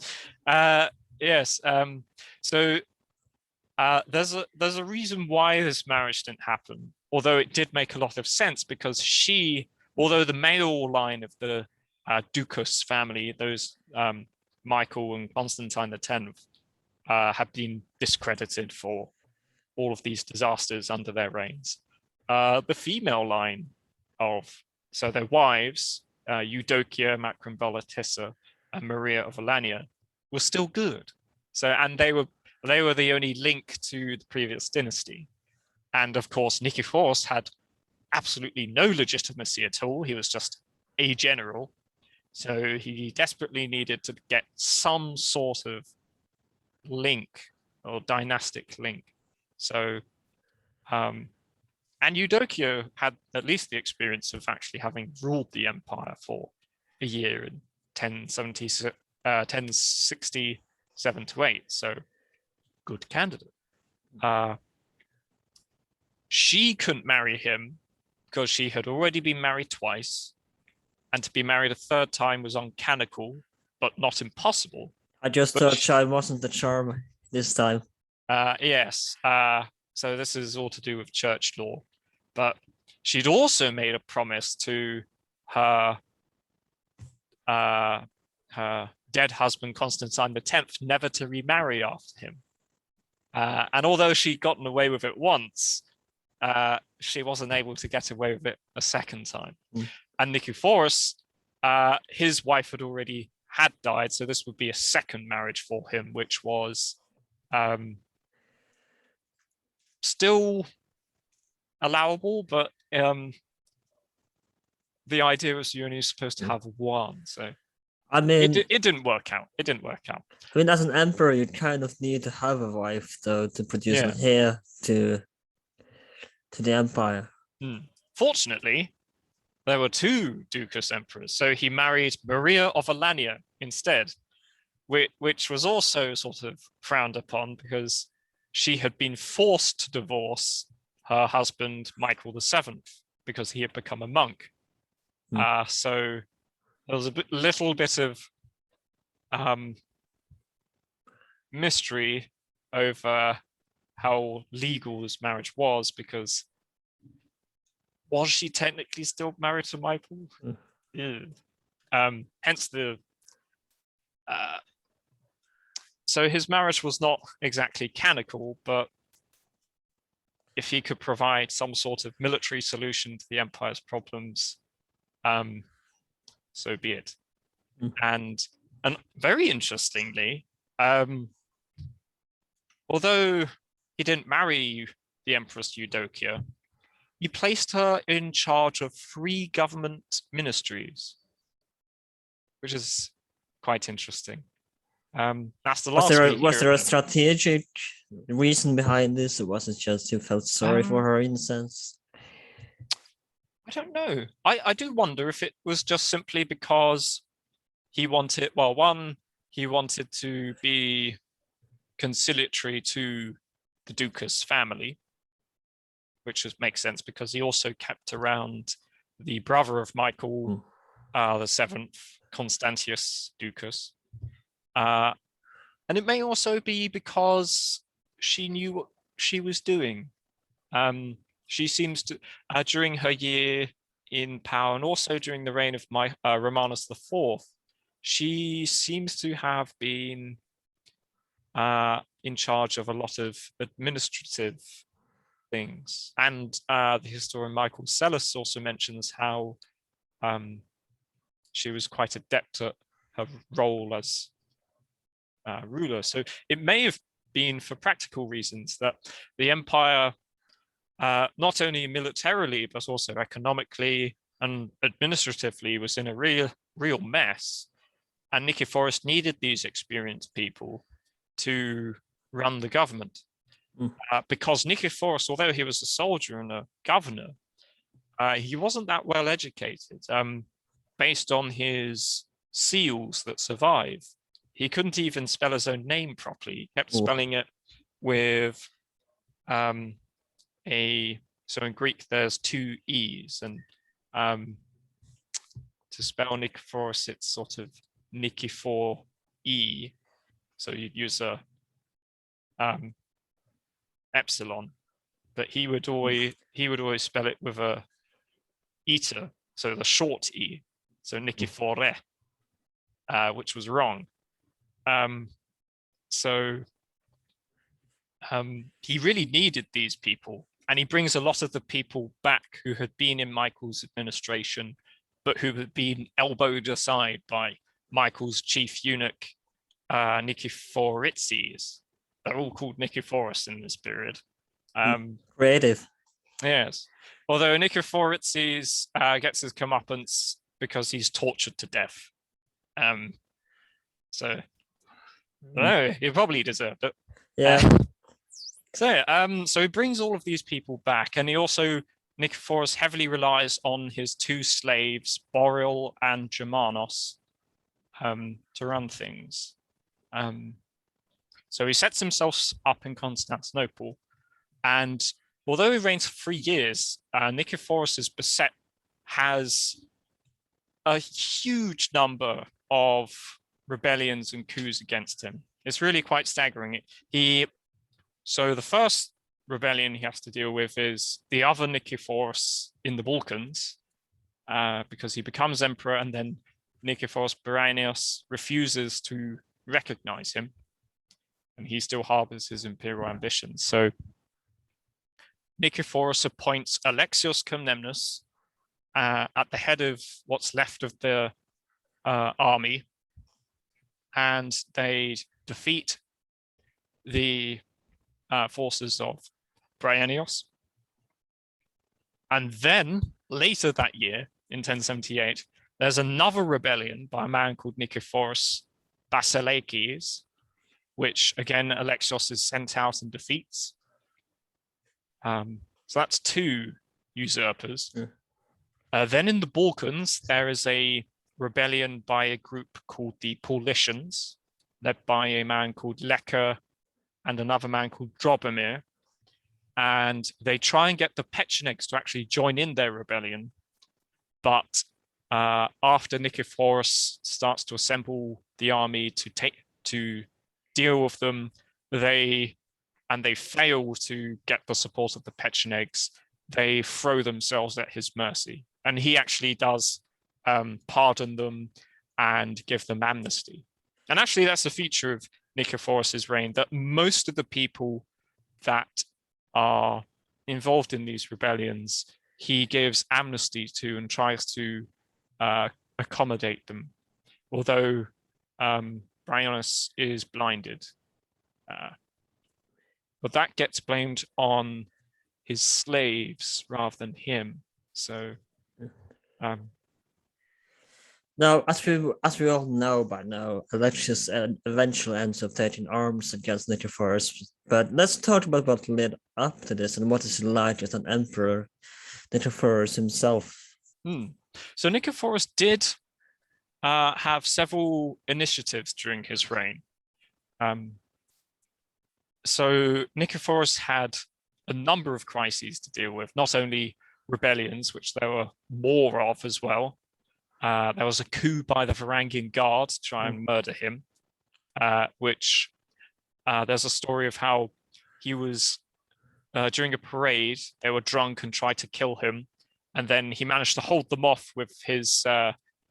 Yes. So there's a reason why this marriage didn't happen, although it did make a lot of sense, because although the male line of the Ducas family, those Michael and Constantine X, have been discredited for all of these disasters under their reigns. The female line so their wives, Eudokia, Macrombola Tissa, and Maria of Alania, were still good. So, and they were they were the only link to the previous dynasty. And of course, Nikephoros had absolutely no legitimacy at all. He was just a general. So he desperately needed to get some sort of link or dynastic link. So, and Eudokia had at least the experience of actually having ruled the empire for a year in 1067 to 8. So, good candidate. She couldn't marry him because she had already been married twice, and to be married a third time was uncanonical, but not impossible. I just thought Chai wasn't the charm this time. Yes. So this is all to do with church law. But she'd also made a promise to her dead husband, Constantine X, never to remarry after him. And although she'd gotten away with it once, she wasn't able to get away with it a second time. And Nikephoros, his wife had died, so this would be a second marriage for him, which was still allowable, but the idea was you're only supposed to have one. So I mean, it didn't work out. It didn't work out. I mean, as an emperor, you kind of need to have a wife, though, to produce an heir to the empire. Fortunately, there were two Ducas emperors. So he married Maria of Alania instead, which was also sort of frowned upon because she had been forced to divorce her husband, Michael VII, because he had become a monk. So there was a little bit of mystery over how legal this marriage was, because was she technically still married to Michael? Hence the so his marriage was not exactly canonical, but if he could provide some sort of military solution to the empire's problems, so be it. And very interestingly, although he didn't marry the Empress Eudokia, he placed her in charge of 3 government ministries, which is quite interesting. That's the last. Was there a strategic reason behind this, or was it just he felt sorry for her in a sense? I don't know. I do wonder if it was just simply because he wanted, well, one, he wanted to be conciliatory to the Ducas family, which makes sense because he also kept around the brother of Michael the 7th, Constantius Ducas. And it may also be because she knew what she was doing. She seems to, during her year in power and also during the reign of Romanus IV, she seems to have been in charge of a lot of administrative things. And the historian Michael Sellis also mentions how she was quite adept at her role as ruler. So it may have been for practical reasons that the empire, not only militarily, but also economically and administratively, was in a real mess. And Nikephoros needed these experienced people to run the government. Because Nikephoros, although he was a soldier and a governor, he wasn't that well educated. Based on his seals that survive, he couldn't even spell his own name properly. He kept spelling it with so in Greek there's 2 E's, and to spell Nikephoros it's sort of Nikephor E, so you'd use a epsilon, but he would always spell it with a eta, so the short E, so Nikephore, which was wrong. So he really needed these people, and he brings a lot of the people back who had been in Michael's administration, but who had been elbowed aside by Michael's chief eunuch, Nikephoritses. they're all called Nikephoros in this period. Creative. Yes. Although Nikephoros gets his comeuppance because he's tortured to death. So no, he probably deserved it. Yeah. So he brings all of these people back, and he also Nikephoros heavily relies on his two slaves, Boreal and Germanos, to run things. So he sets himself up in Constantinople, and although he reigns for 3 years, Nikephoros' beset has a huge number of rebellions and coups against him. It's really quite staggering. So the first rebellion he has to deal with is the other Nikephoros in the Balkans, because he becomes emperor, and then Nikephoros Bryennios refuses to recognize him, and he still harbors his imperial ambitions. So Nikephoros appoints Alexios Komnenos at the head of what's left of the army, and they defeat the forces of Bryennios. And then later that year, in 1078, there's another rebellion by a man called Nikephoros Basilakes, which again Alexios is sent out and defeats. So that's 2 usurpers. Then in the Balkans, there is a rebellion by a group called the Paulicians, led by a man called Lecker and another man called Drobomir. And they try and get the Pechenegs to actually join in their rebellion. But after Nikephoros starts to assemble the army to deal with them, they fail to get the support of the Pechenegs. They throw themselves at his mercy, and he actually does pardon them and give them amnesty. And actually, that's a feature of Nikephoros' reign, that most of the people that are involved in these rebellions, he gives amnesty to and tries to accommodate them, although Bryennios is blinded. But that gets blamed on his slaves rather than him. So now, as we all know by now, Alexius eventually ends up taking arms against Nikephoros. But let's talk about what led up to this and what is like as an emperor, Nikephoros himself. So Nikephoros did have several initiatives during his reign. So Nikephoros had a number of crises to deal with, not only rebellions, which there were more of as well. There was a coup by the Varangian Guard to try and murder him, which there's a story of how he was, during a parade, they were drunk and tried to kill him, and then he managed to hold them off with his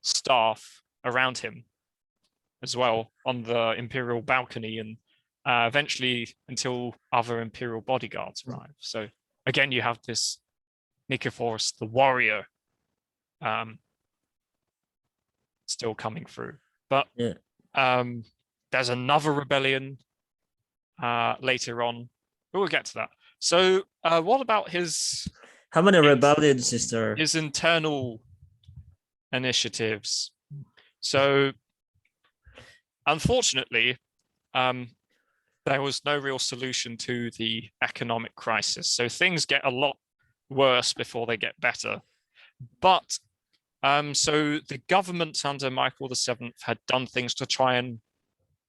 staff around him as well on the imperial balcony, and eventually until other imperial bodyguards arrive. So again, you have this Nikephoros, the warrior, still coming through. But there's another rebellion later on, but we'll get to that. So what about how many rebellions is there? His internal initiatives. So unfortunately, there was no real solution to the economic crisis. So things get a lot worse before they get better. But so the government under Michael VII had done things to try and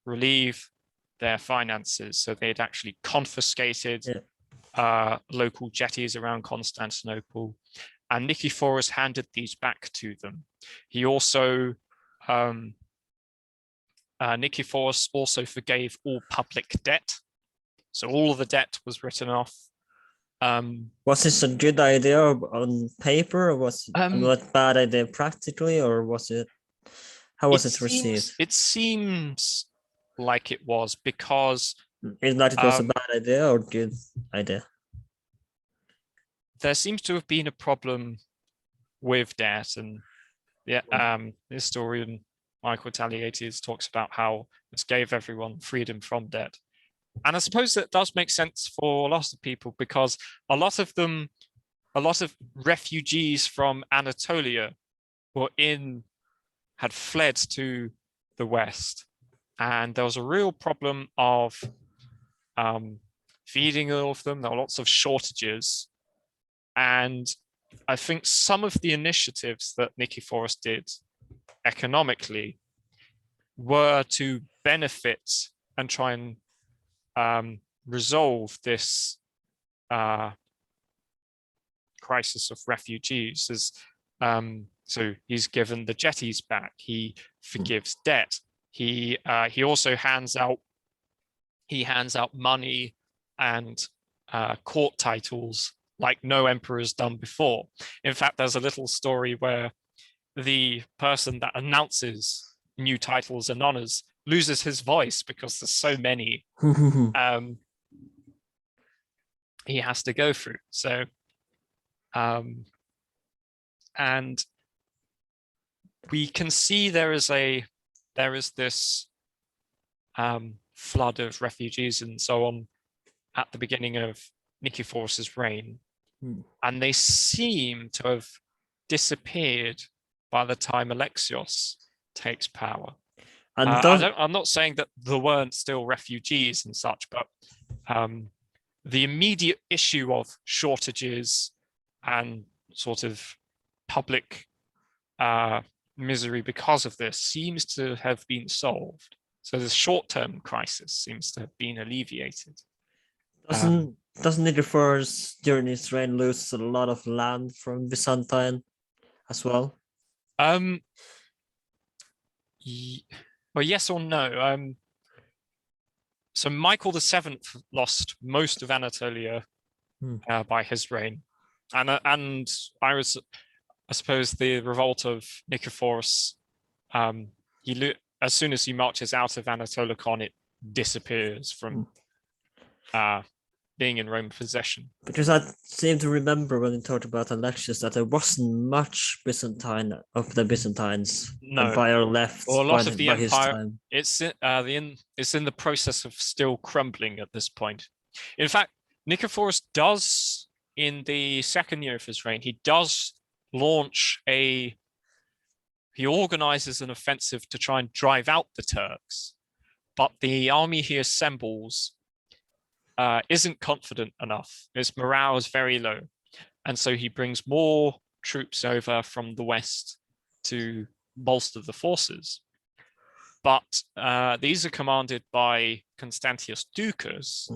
relieve their finances. So they'd actually confiscated local jetties around Constantinople, and Nikephoros handed these back to them. He also Nikephoros also forgave all public debt. So all of the debt was written off. Was this a good idea on paper, or was it a bad idea practically, or was it? How was it received? It seems like it was, because is that it was a bad idea or good idea? There seems to have been a problem with debt, and the historian Michael Talietes talks about how this gave everyone freedom from debt. And I suppose that does make sense for a lot of people, because a lot of refugees from Anatolia had fled to the West. And there was a real problem of feeding all of them. There were lots of shortages. And I think some of the initiatives that Nikephoros did economically were to benefit and try and resolve this crisis of refugees. So he's given the jetties back. He forgives debt. He also hands out money and court titles like no emperor has done before. In fact, there's a little story where the person that announces new titles and honors loses his voice because there's so many he has to go through. So, and we can see there is this flood of refugees and so on at the beginning of Nikephoros' reign, and they seem to have disappeared by the time Alexios takes power. And I'm not saying that there weren't still refugees and such, but the immediate issue of shortages and sort of public misery because of this seems to have been solved. So the short-term crisis seems to have been alleviated. doesn't Nikephoros during his reign lose a lot of land from Byzantine as well? Well, yes or no. So Michael VII lost most of Anatolia by his reign, and I suppose the revolt of Nikephoros. As soon as he marches out of Anatolikon, it disappears from being in Roman possession. Because I seem to remember when we talked about Alexius that there wasn't much Byzantine of the Byzantines empire left. Well, a lot of the by empire, it's in the process of still crumbling at this point. In fact, Nikephoros does, in the second year of his reign, he organizes an offensive to try and drive out the Turks, but the army he assembles isn't confident enough. His morale is very low. And so he brings more troops over from the west to bolster the forces. But these are commanded by Constantius Ducas,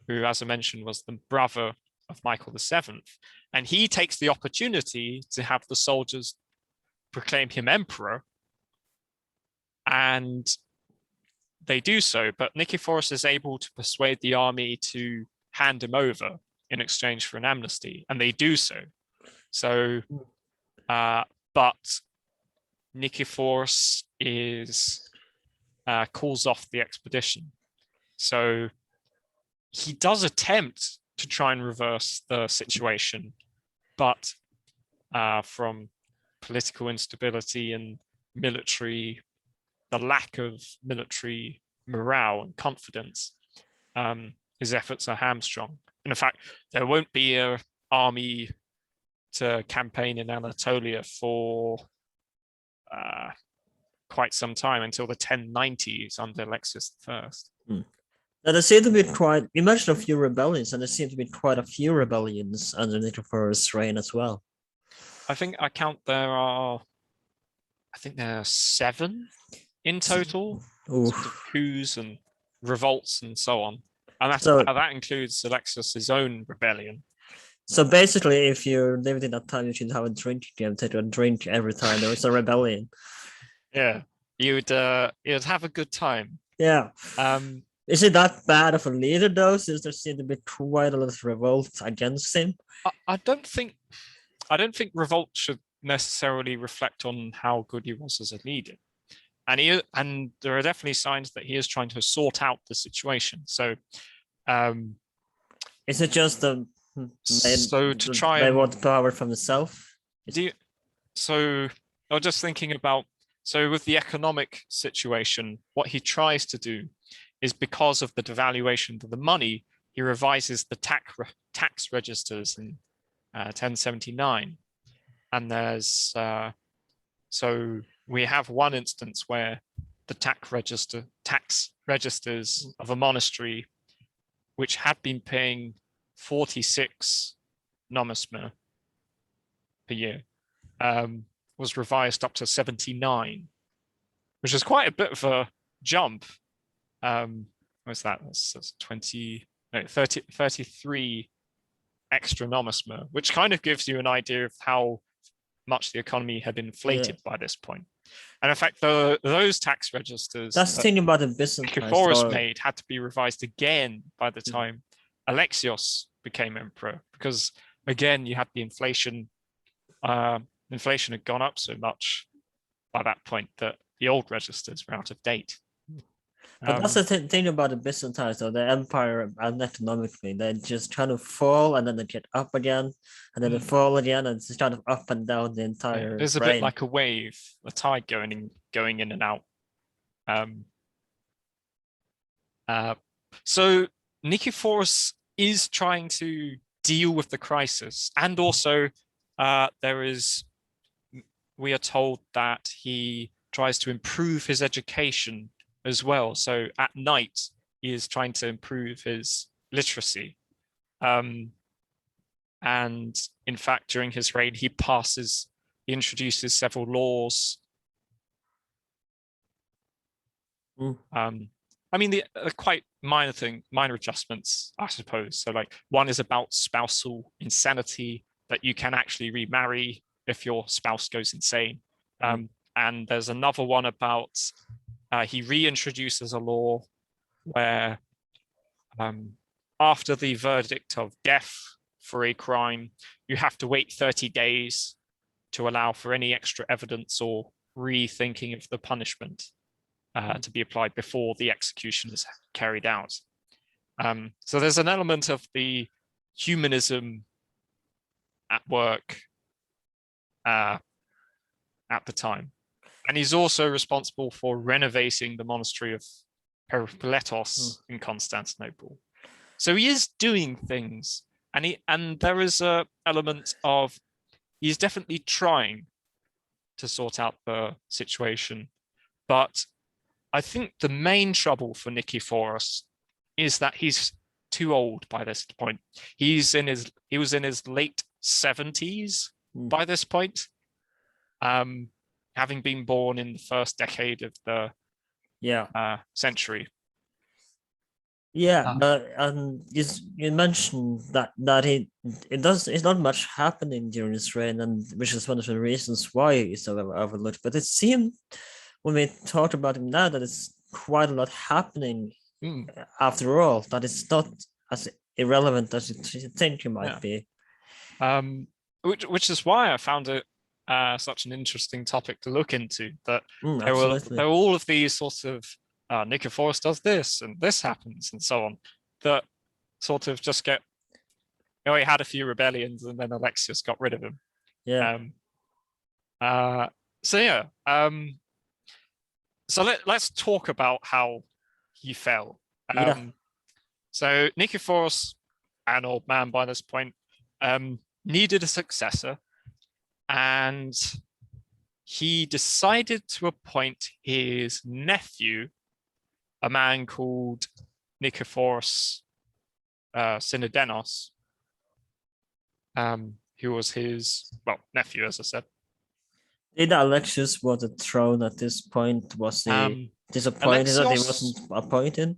who, as I mentioned, was the brother of Michael VII. And he takes the opportunity to have the soldiers proclaim him emperor. And they do so, but Nikephoros is able to persuade the army to hand him over in exchange for an amnesty, and they do so. So, but Nikephoros calls off the expedition. So he does attempt to try and reverse the situation, but from political instability and the lack of military morale and confidence, his efforts are hamstrung. And in fact, there won't be an army to campaign in Anatolia for quite some time, until the 1090s under Alexius I. Now, there seem to be you mentioned a few rebellions, and there seem to be quite a few rebellions under Nikephoros' reign as well. I think there are 7 in total, sort of coups and revolts and so on. And that includes Alexius' own rebellion. So basically, if you're living in that time, you should have a drinking game, take a drink every time there is a rebellion. Yeah, you'd have a good time. Yeah. Is it that bad of a leader though, since there seemed to be quite a lot of revolt against him? I don't think revolt should necessarily reflect on how good he was as a leader. And there are definitely signs that he is trying to sort out the situation. So, is it just they want power from himself? So I was just thinking about, so with the economic situation, what he tries to do is because of the devaluation of the money, he revises the tax registers in 1079. And there's so we have one instance where the tax registers of a monastery, which had been paying 46 nomisma per year, was revised up to 79, which is quite a bit of a jump. What's that? That's 33 extra nomisma, which kind of gives you an idea of how much the economy had inflated by this point. And in fact, those tax registers That's the thing about the Byzantine Nikephoros made had to be revised again by the time Alexios became emperor, because again, you had the inflation. Inflation had gone up so much by that point that the old registers were out of date. But that's the thing about the Byzantines, though. The empire, economically, they just kind of fall and then they get up again, and then they fall again, and it's kind of up and down the entire. There's a bit like a wave, a tide going in and out. So Nikephoros is trying to deal with the crisis, and also we are told that he tries to improve his education as well. So at night, he is trying to improve his literacy. And in fact, during his reign, he introduces several laws. I mean, the quite minor adjustments, I suppose. So like one is about spousal insanity, that you can actually remarry if your spouse goes insane. And there's another one about he reintroduces a law where after the verdict of death for a crime, you have to wait 30 days to allow for any extra evidence or rethinking of the punishment to be applied before the execution is carried out. So there's an element of the humanism at work at the time. And he's also responsible for renovating the monastery of Peripletos in Constantinople. So he is doing things, and there is a element of he's definitely trying to sort out the situation. But I think the main trouble for Nikephoros is that he's too old by this point. He was in his late 70s by this point, having been born in the first decade of the century. Yeah, but you mentioned that it's not much happening during his reign, and which is one of the reasons why he's so overlooked. But it seemed when we talked about him now that it's quite a lot happening after all. That it's not as irrelevant as you think it might be. Which is why I found it such an interesting topic to look into. That there were all of these sorts of Nikephoros does this and this happens and so on, that sort of just get, he had a few rebellions and then Alexios got rid of him. So let's talk about how he fell. So Nikephoros, an old man by this point, needed a successor, and he decided to appoint his nephew, a man called Nikephoros Synodenos, who was his nephew, as I said. Did Alexios want the throne at this point? Was he disappointed that he wasn't appointed?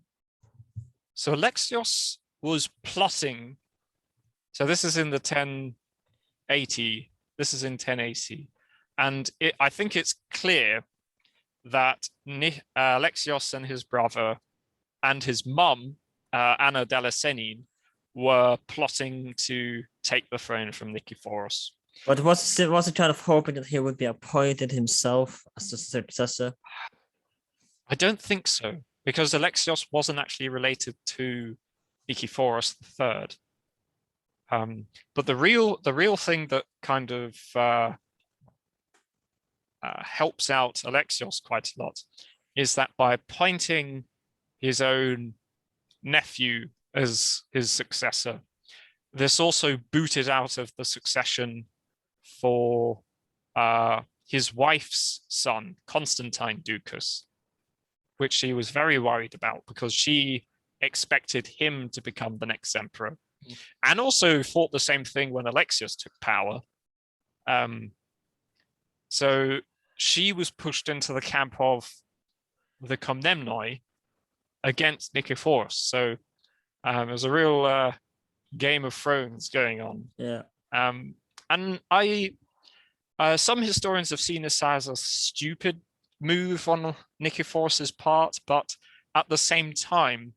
So Alexios was plotting. So this is in the 1080. This is in 10 AC, and I think it's clear that Alexios and his brother and his mum, Anna Delasenin, were plotting to take the throne from Nikephoros. But was it kind of hoping that he would be appointed himself as the successor? I don't think so, because Alexios wasn't actually related to Nikephoros III. But the real thing that kind of helps out Alexios quite a lot is that by appointing his own nephew as his successor. This also booted out of the succession for his wife's son, Constantine Ducas, which she was very worried about because she expected him to become the next emperor, and also thought the same thing when Alexios took power. So she was pushed into the camp of the Komnemnoi against Nikephoros. So it was a real Game of Thrones going on. Yeah. And some historians have seen this as a stupid move on Nikephoros' part, but at the same time,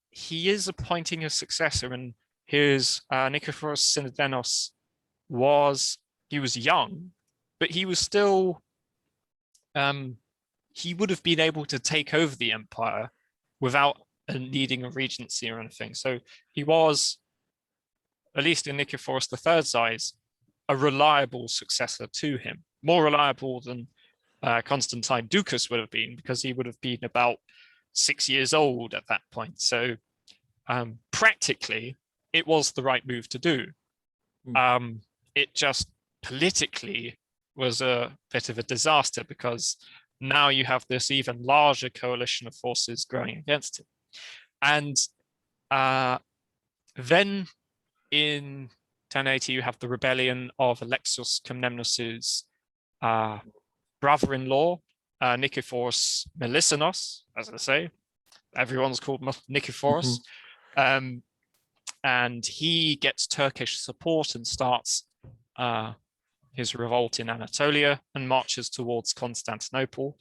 he is appointing a successor, and his Nikephoros Synodenos was young, but he was still he would have been able to take over the empire without needing a regency or anything. So he was, at least in Nikephoros III's eyes, a reliable successor to him, more reliable than Constantine Ducas would have been, because he would have been about 6 years old at that point. So practically, it was the right move to do. It just politically was a bit of a disaster, because now you have this even larger coalition of forces growing against him. And then in 1080, you have the rebellion of Alexios Komnenos' brother-in-law, Nikephoros Melissenos, as I say. Everyone's called Nikephoros. And he gets Turkish support and starts his revolt in Anatolia and marches towards Constantinople.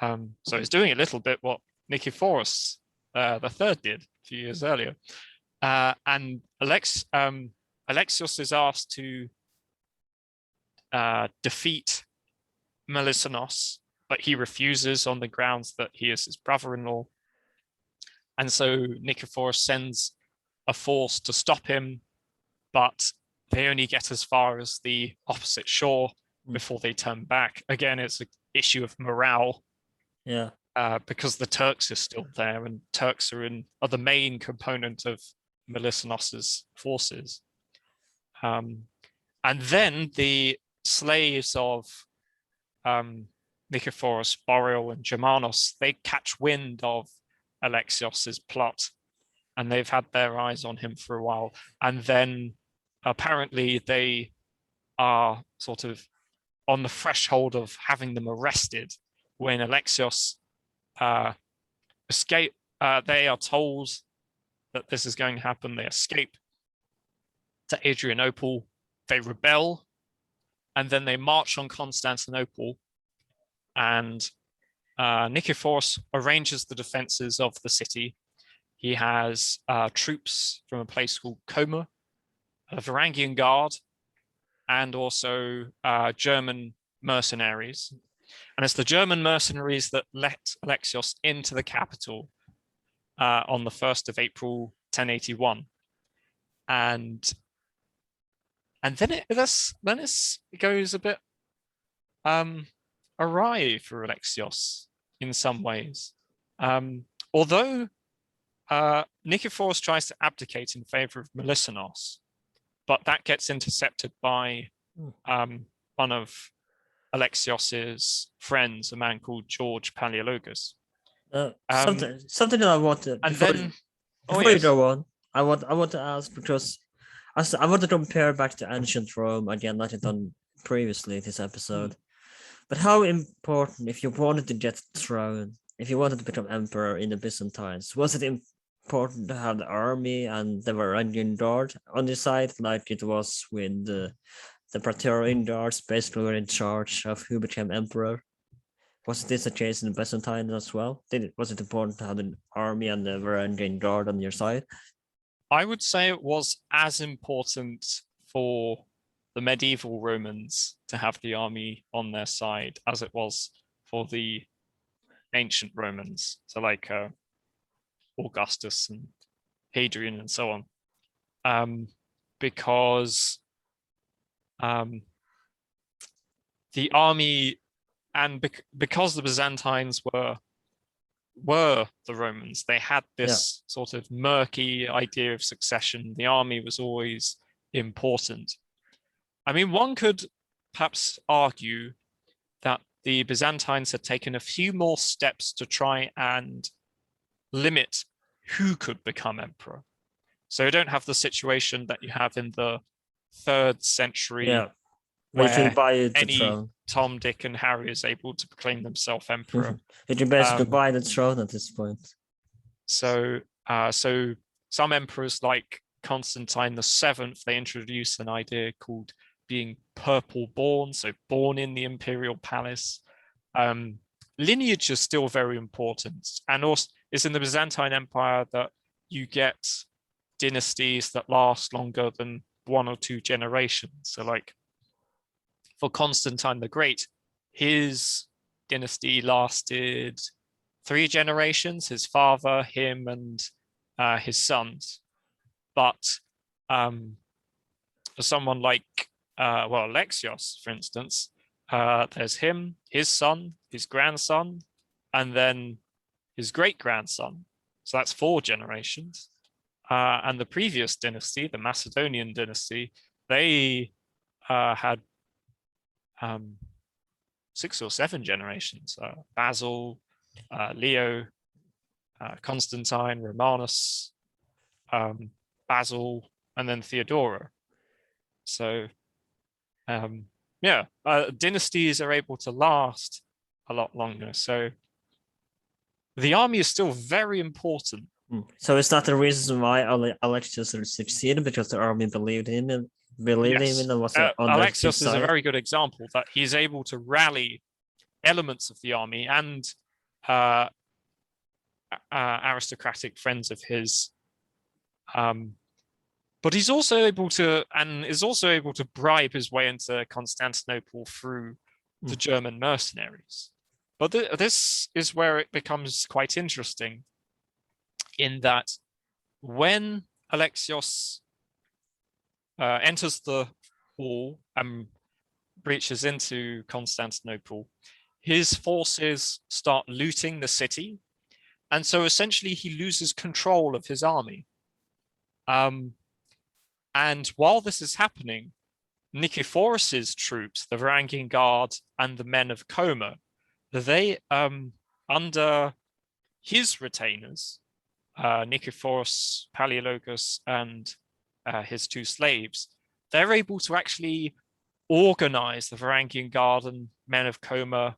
So he's doing a little bit what Nikephoros III did a few years earlier. And Alexios is asked to defeat Melissenos, but he refuses on the grounds that he is his brother-in-law. And so Nikephoros sends a force to stop him, but they only get as far as the opposite shore before they turn back. Again, it's an issue of morale. Yeah. Because the Turks are still there, and Turks are the main component of Melissenos's forces. And then the slaves of Nikephoros, Boreal, and Germanos, they catch wind of Alexios's plot, and they've had their eyes on him for a while. And then apparently they are sort of on the threshold of having them arrested when Alexios escape. They are told that this is going to happen. They escape to Adrianople. They rebel, and then they march on Constantinople. And Nikephoros arranges the defenses of the city. He has troops from a place called Koma, a Varangian guard, and also German mercenaries. And it's the German mercenaries that let Alexios into the capital on the 1st of April, 1081. And then it goes a bit awry for Alexios in some ways. Although Nikephoros tries to abdicate in favor of Melissenos, but that gets intercepted by one of Alexios's friends, a man called George Paleologus. Something that I want to, before you go on, I want to ask, because I want to compare back to ancient Rome again, like I've done previously this episode. But how important, if you wanted to get the throne, if you wanted to become emperor in the Byzantines, was it important to have the army and the Varangian Guard on your side, like it was with the Praetorian Guards, basically were in charge of who became emperor? Was this the case in the Byzantine as well? Was it important to have an army and the Varangian Guard on your side? I would say it was as important for the medieval Romans to have the army on their side as it was for the ancient Romans. So like Augustus and Hadrian and so on. Because the army, and because the Byzantines were were the Romans. They had this sort of murky idea of succession. The army was always important. I mean, one could perhaps argue that the Byzantines had taken a few more steps to try and limit who could become emperor. So you don't have the situation that you have in the 3rd century, you can where buy the any throne. Tom, Dick, and Harry is able to proclaim themselves emperor. You can basically buy the throne at this point. So some emperors like Constantine VII, they introduced an idea called being purple born, so born in the imperial palace. Lineage is still very important, and also it's in the Byzantine Empire that you get dynasties that last longer than 1 or 2 generations. So like for Constantine the Great, his dynasty lasted 3 generations, his father, him, and his sons. But for someone like, Alexios, for instance, there's him, his son, his grandson, and then his great-grandson. So that's 4 generations. And the previous dynasty, the Macedonian dynasty, they had 6 or 7 generations. Basil, Leo, Constantine, Romanus, Basil, and then Theodora. So dynasties are able to last a lot longer. So the army is still very important. So it's not the reason why Alexius succeeded, because the army believed in him. Yes. Alexios is a very good example that he's able to rally elements of the army and aristocratic friends of his, but he's also able to bribe his way into Constantinople through the German mercenaries. But this is where it becomes quite interesting, in that when Alexios enters the wall and breaches into Constantinople, his forces start looting the city. And so essentially he loses control of his army. And while this is happening, Nikephoros' troops, the Varangian Guard and the men of Coma, they, under his retainers, Nikephoros, Palaeologus, and his 2 slaves, they're able to actually organize the Varangian Guard and men of Coma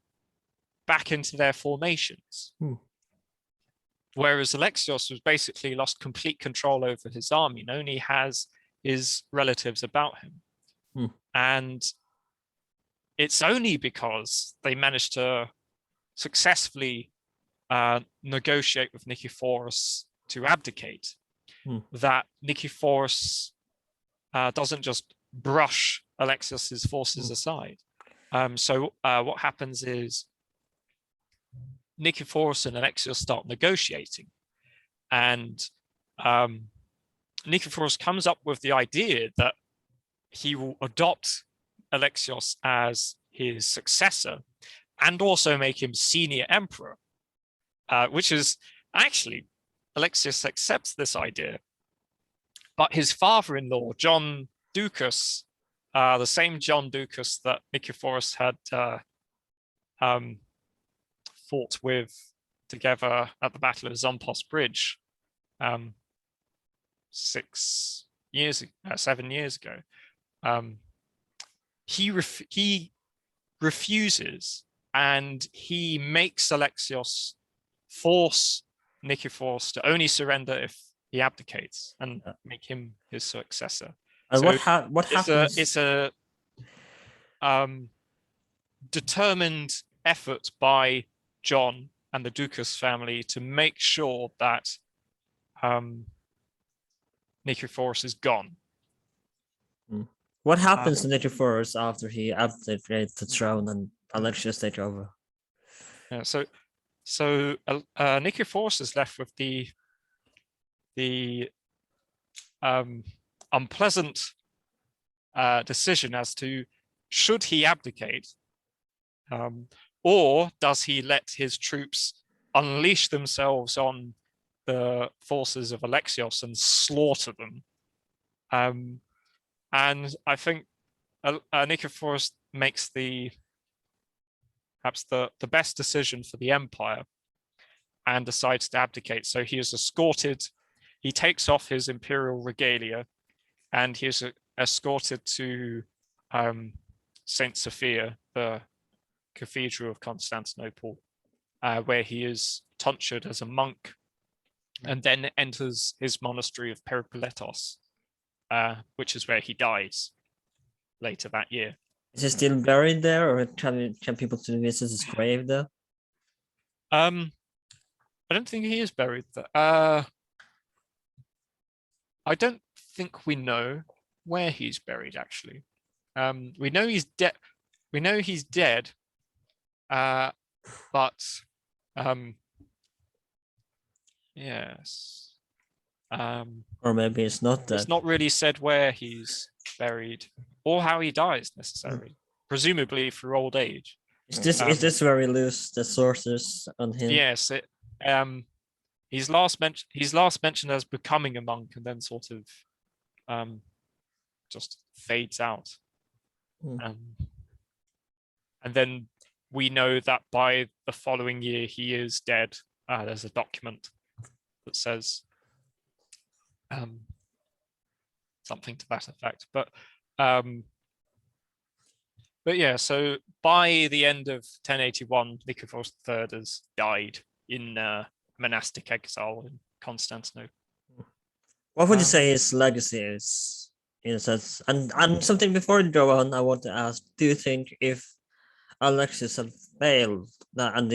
back into their formations. Whereas Alexios was basically lost complete control over his army and only has his relatives about him. And it's only because they managed to successfully negotiate with Nikephoros to abdicate that Nikephoros doesn't just brush Alexios's forces aside. So what happens is Nikephoros and Alexios start negotiating, and Nikephoros comes up with the idea that he will adopt Alexios as his successor and also make him senior emperor, which is actually, Alexios accepts this idea, but his father-in-law, John Ducas, the same John Ducas that Nikephoros had fought with together at the Battle of Zompos Bridge 7 years ago, he refuses, and he makes Alexios force Nikephoros to only surrender if he abdicates and make him his successor. And so what happens? It's a determined effort by John and the Ducas family to make sure that Nikephoros is gone. What happens to Nikephoros after he abdicates the throne and Alexios takes over? Yeah, so Nikephoros is left with the unpleasant decision as to should he abdicate, or does he let his troops unleash themselves on the forces of Alexios and slaughter them. And I think Nikephoros makes perhaps the best decision for the empire and decides to abdicate. So he is escorted, he takes off his imperial regalia, and he is escorted to Saint Sophia, the Cathedral of Constantinople, where he is tonsured as a monk, and then enters his monastery of Peripoletos, which is where he dies later that year. Is he still buried there, or can people still visit his grave there? I don't think he is buried there. I don't think we know where he's buried, actually. We know he's dead. We know he's dead, but yes. Or maybe it's not dead. It's not really said where he's buried or how he dies necessarily. Presumably through old age. Is this very loose? The sources on him. Yes, he's last mentioned as becoming a monk, and then sort of just fades out. And then we know that by the following year he is dead. There's a document that says something to that effect. But yeah, so by the end of 1081, Nikephoros III has died in monastic exile in Constantinople. What would you say his legacy is, in a sense? And something before you go on, I want to ask: do you think if Alexius had failed, and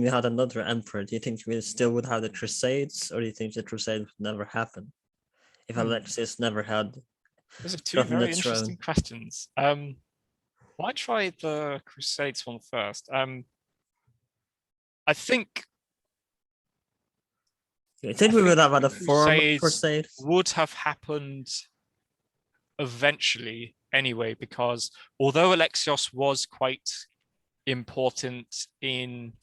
we had another emperor, do you think we still would have the Crusades, or do you think the Crusades would never happen if Alexius never had? Those are two very interesting questions. Why try the Crusades one first? I think we would have had a formal crusade. Would have happened eventually anyway, because although Alexios was quite important in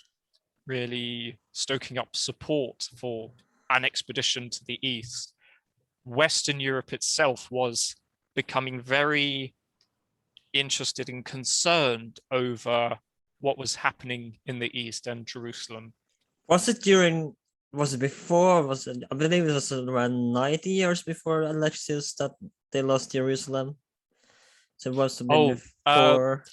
really stoking up support for an expedition to the east, Western Europe itself was becoming very interested and concerned over what was happening in the east and Jerusalem. Was it before? I believe it was around 90 years before Alexius that they lost Jerusalem. So it must have been before.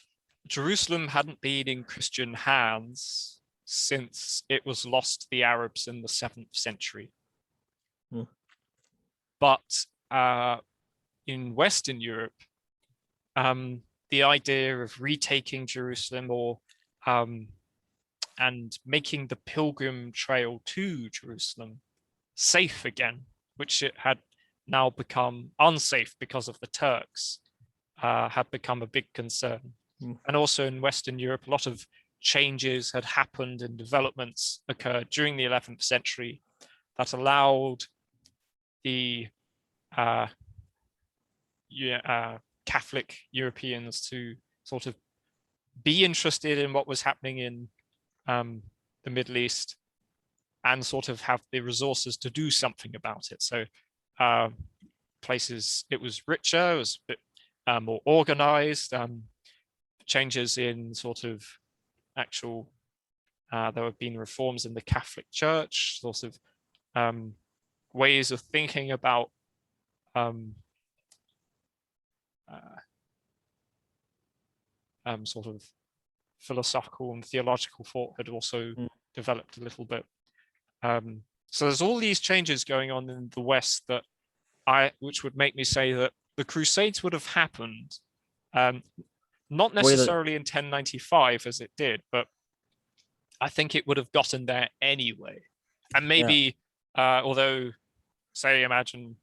Jerusalem hadn't been in Christian hands since it was lost to the Arabs in the 7th century. But in Western Europe, the idea of retaking Jerusalem and making the pilgrim trail to Jerusalem safe again, which it had now become unsafe because of the Turks, had become a big concern. And also in Western Europe, a lot of changes had happened and developments occurred during the 11th century that allowed the Catholic Europeans to sort of be interested in what was happening in the Middle East and sort of have the resources to do something about it. So places, it was richer, it was a bit more organized, changes in sort of actual, there have been reforms in the Catholic Church, sort of ways of thinking about sort of philosophical and theological thought had also developed a little bit. So there's all these changes going on in the West which would make me say that the Crusades would have happened, not necessarily in 1095 as it did, but I think it would have gotten there anyway. And maybe, although, say, imagine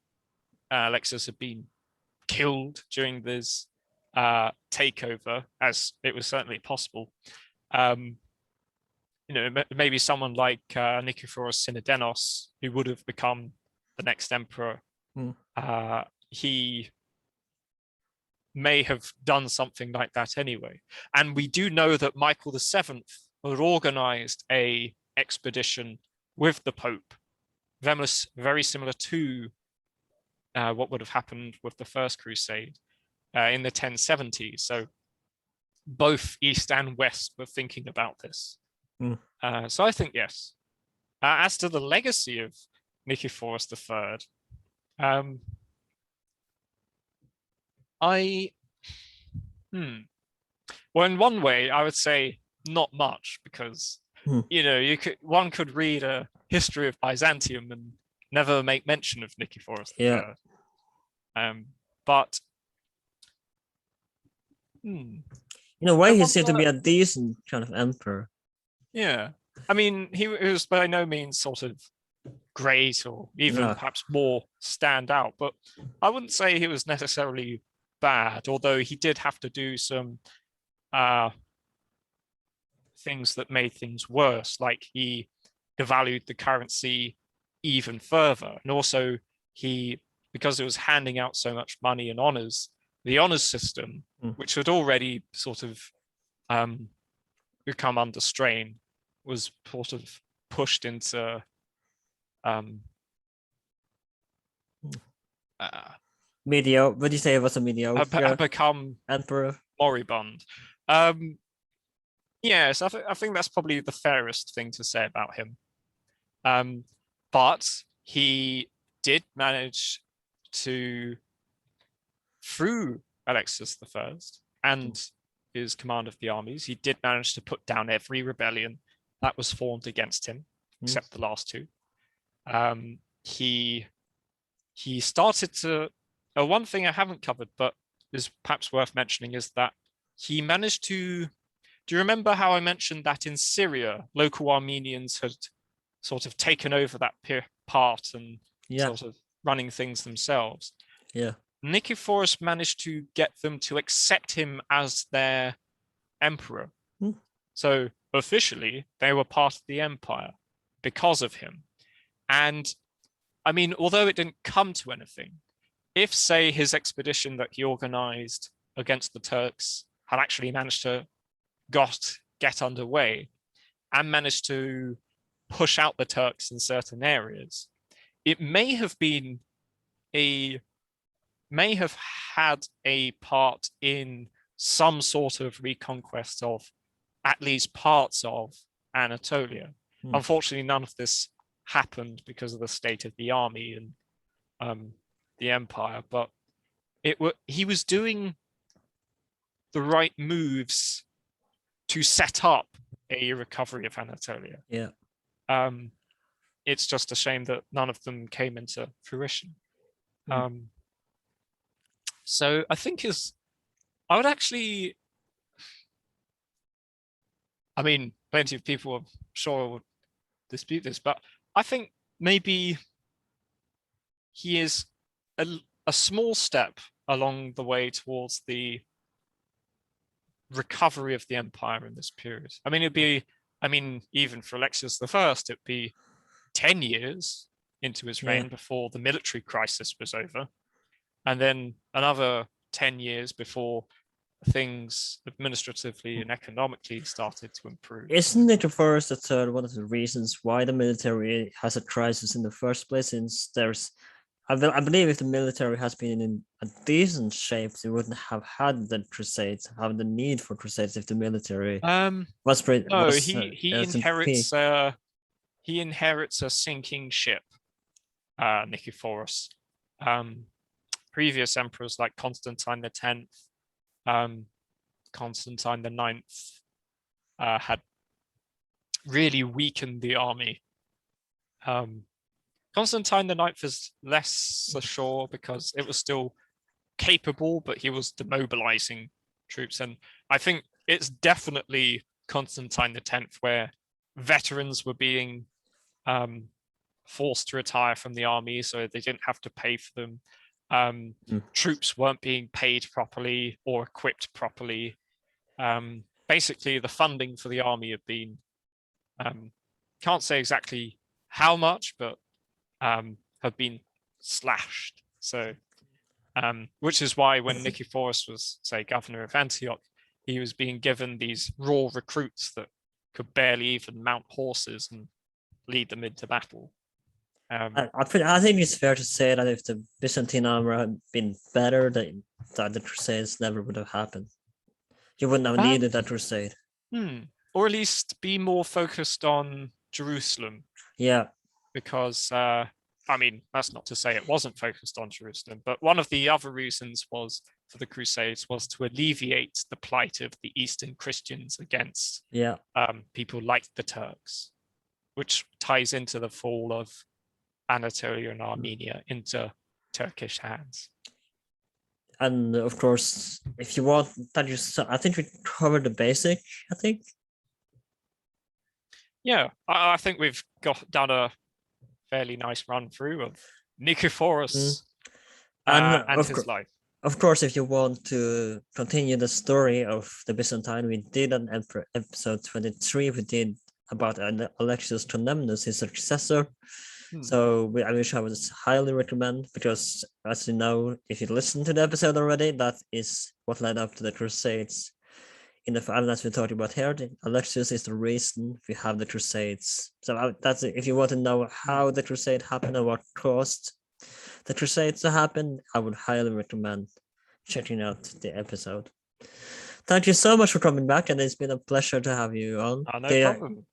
Alexius had been killed during this takeover, as it was certainly possible. Maybe someone like Nikephoros Synodenos, who would have become the next emperor, he may have done something like that anyway. And we do know that Michael VII had organized a expedition with the Pope, very similar to what would have happened with the First Crusade in the 1070s. So both East and West were thinking about this. Mm. So I think yes. As to the legacy of Nikephoros III, well, in one way, I would say not much, because one could read a history of Byzantium and never make mention of Nikephoros III. But in a way, he seemed to be a decent kind of emperor. Yeah, I mean, he was by no means sort of great or even perhaps more stand out, but I wouldn't say he was necessarily bad, although he did have to do some things that made things worse, like he devalued the currency even further, and also because it was handing out so much money and honors, the honors system, which had already sort of become under strain, was sort of pushed into mediocre. Would you say it was a mediocre become emperor? Moribund. Yes, I think that's probably the fairest thing to say about him. But he did manage to, through Alexius I and his command of the armies, he did manage to put down every rebellion that was formed against him, except the last two. He started to. One thing I haven't covered, but is perhaps worth mentioning, is that he managed to. Do you remember how I mentioned that in Syria, local Armenians had sort of taken over that part and sort of running things themselves? Yeah. Nikephoros managed to get them to accept him as their emperor. So officially, they were part of the empire because of him. And I mean, although it didn't come to anything, if, say, his expedition that he organized against the Turks had actually managed to get underway and managed to push out the Turks in certain areas, it may have had a part in some sort of reconquest of at least parts of Anatolia. Unfortunately, none of this happened because of the state of the army and the empire, but he was doing the right moves to set up a recovery of Anatolia. Yeah. It's just a shame that none of them came into fruition. So I think I would actually, I mean, plenty of people I'm sure would dispute this, but I think maybe he is a small step along the way towards the recovery of the empire in this period. I mean, even for Alexius I, it'd be 10 years into his reign before the military crisis was over, and then another 10 years before things administratively and economically started to improve. Isn't Nikephoros III one of the reasons why the military has a crisis in the first place? Since I believe if the military has been in a decent shape, they wouldn't have had the crusades, have the need for crusades if the military was pretty. No, he inherits a sinking ship, Nikephoros. Previous emperors like Constantine X, Constantine IX had really weakened the army. Constantine IX is less so sure because it was still capable, but he was demobilizing troops. And I think it's definitely Constantine X where veterans were being forced to retire from the army, so they didn't have to pay for them. Troops weren't being paid properly or equipped properly. Basically, the funding for the army had been, can't say exactly how much, but have been slashed. So, which is why when Nikephoros was, say, governor of Antioch, he was being given these raw recruits that could barely even mount horses and lead them into battle. I think it's fair to say that if the Byzantine armor had been better, that the Crusades never would have happened. You wouldn't have needed that crusade. Or at least be more focused on Jerusalem. Yeah. Because, I mean, that's not to say it wasn't focused on Jerusalem, but one of the other reasons was for the Crusades was to alleviate the plight of the Eastern Christians against people like the Turks, which ties into the fall of Anatolia and Armenia into Turkish hands. And of course, if you want that, I think we covered the basic. I think. Yeah, I think we've done a fairly nice run through of Nikephoros and his life. Of course, if you want to continue the story of the Byzantine, we did an episode 23. We did about Alexius Comnenus, his successor. So which I would highly recommend, because as you know, if you listen to the episode already, that is what led up to the Crusades. As we talked about here, Alexius is the reason we have the Crusades. So that's it. If you want to know how the Crusade happened and what caused the Crusades to happen, I would highly recommend checking out the episode. Thank you so much for coming back, and it's been a pleasure to have you on. No problem.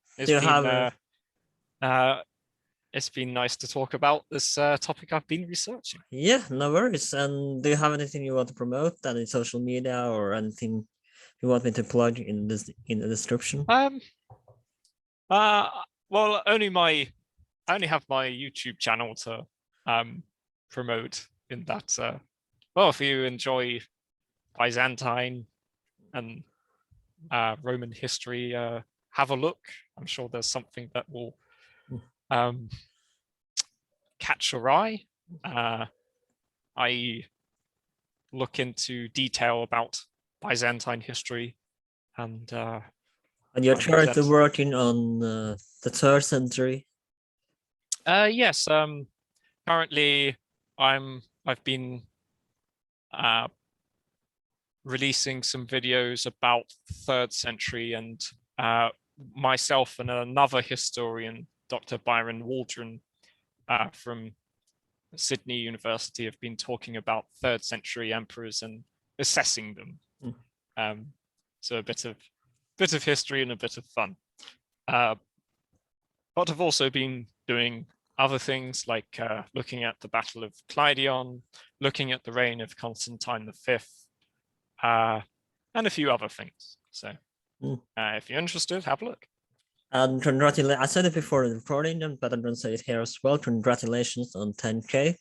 It's been nice to talk about this topic I've been researching. Yeah, no worries. And do you have anything you want to promote, any social media or anything you want me to plug in the description? Well, I only have my YouTube channel to promote in that. Well, if you enjoy Byzantine and Roman history, have a look. I'm sure there's something that will catch your eye. I look into detail about Byzantine history, and you're currently working on the 3rd century. Yes. Currently, I've been releasing some videos about the 3rd century, and myself and another historian, Dr. Byron Waldron, from Sydney University, have been talking about 3rd century emperors and assessing them. So a bit of history and a bit of fun. But I've also been doing other things like looking at the Battle of Clydion, looking at the reign of Constantine V, and a few other things. So if you're interested, have a look. And congratulations, I said it before in the recording, but I'm going to say it here as well. Congratulations on 10K.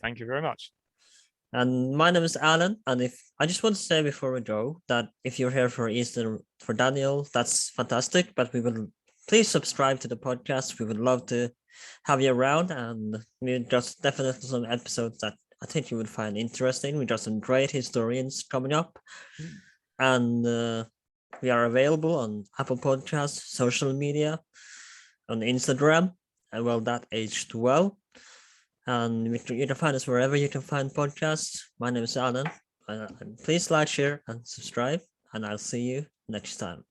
Thank you very much. And my name is Alan. And I just want to say before we go that if you're here for Easter for Daniel, that's fantastic. But please subscribe to the podcast. We would love to have you around, and we just definitely some episodes that I think you would find interesting. We got some great historians coming up, and we are available on Apple Podcasts, social media, on Instagram, and well, that aged well. And you can find us wherever you can find podcasts. My name is Alan. Please like, share, and subscribe, and I'll see you next time.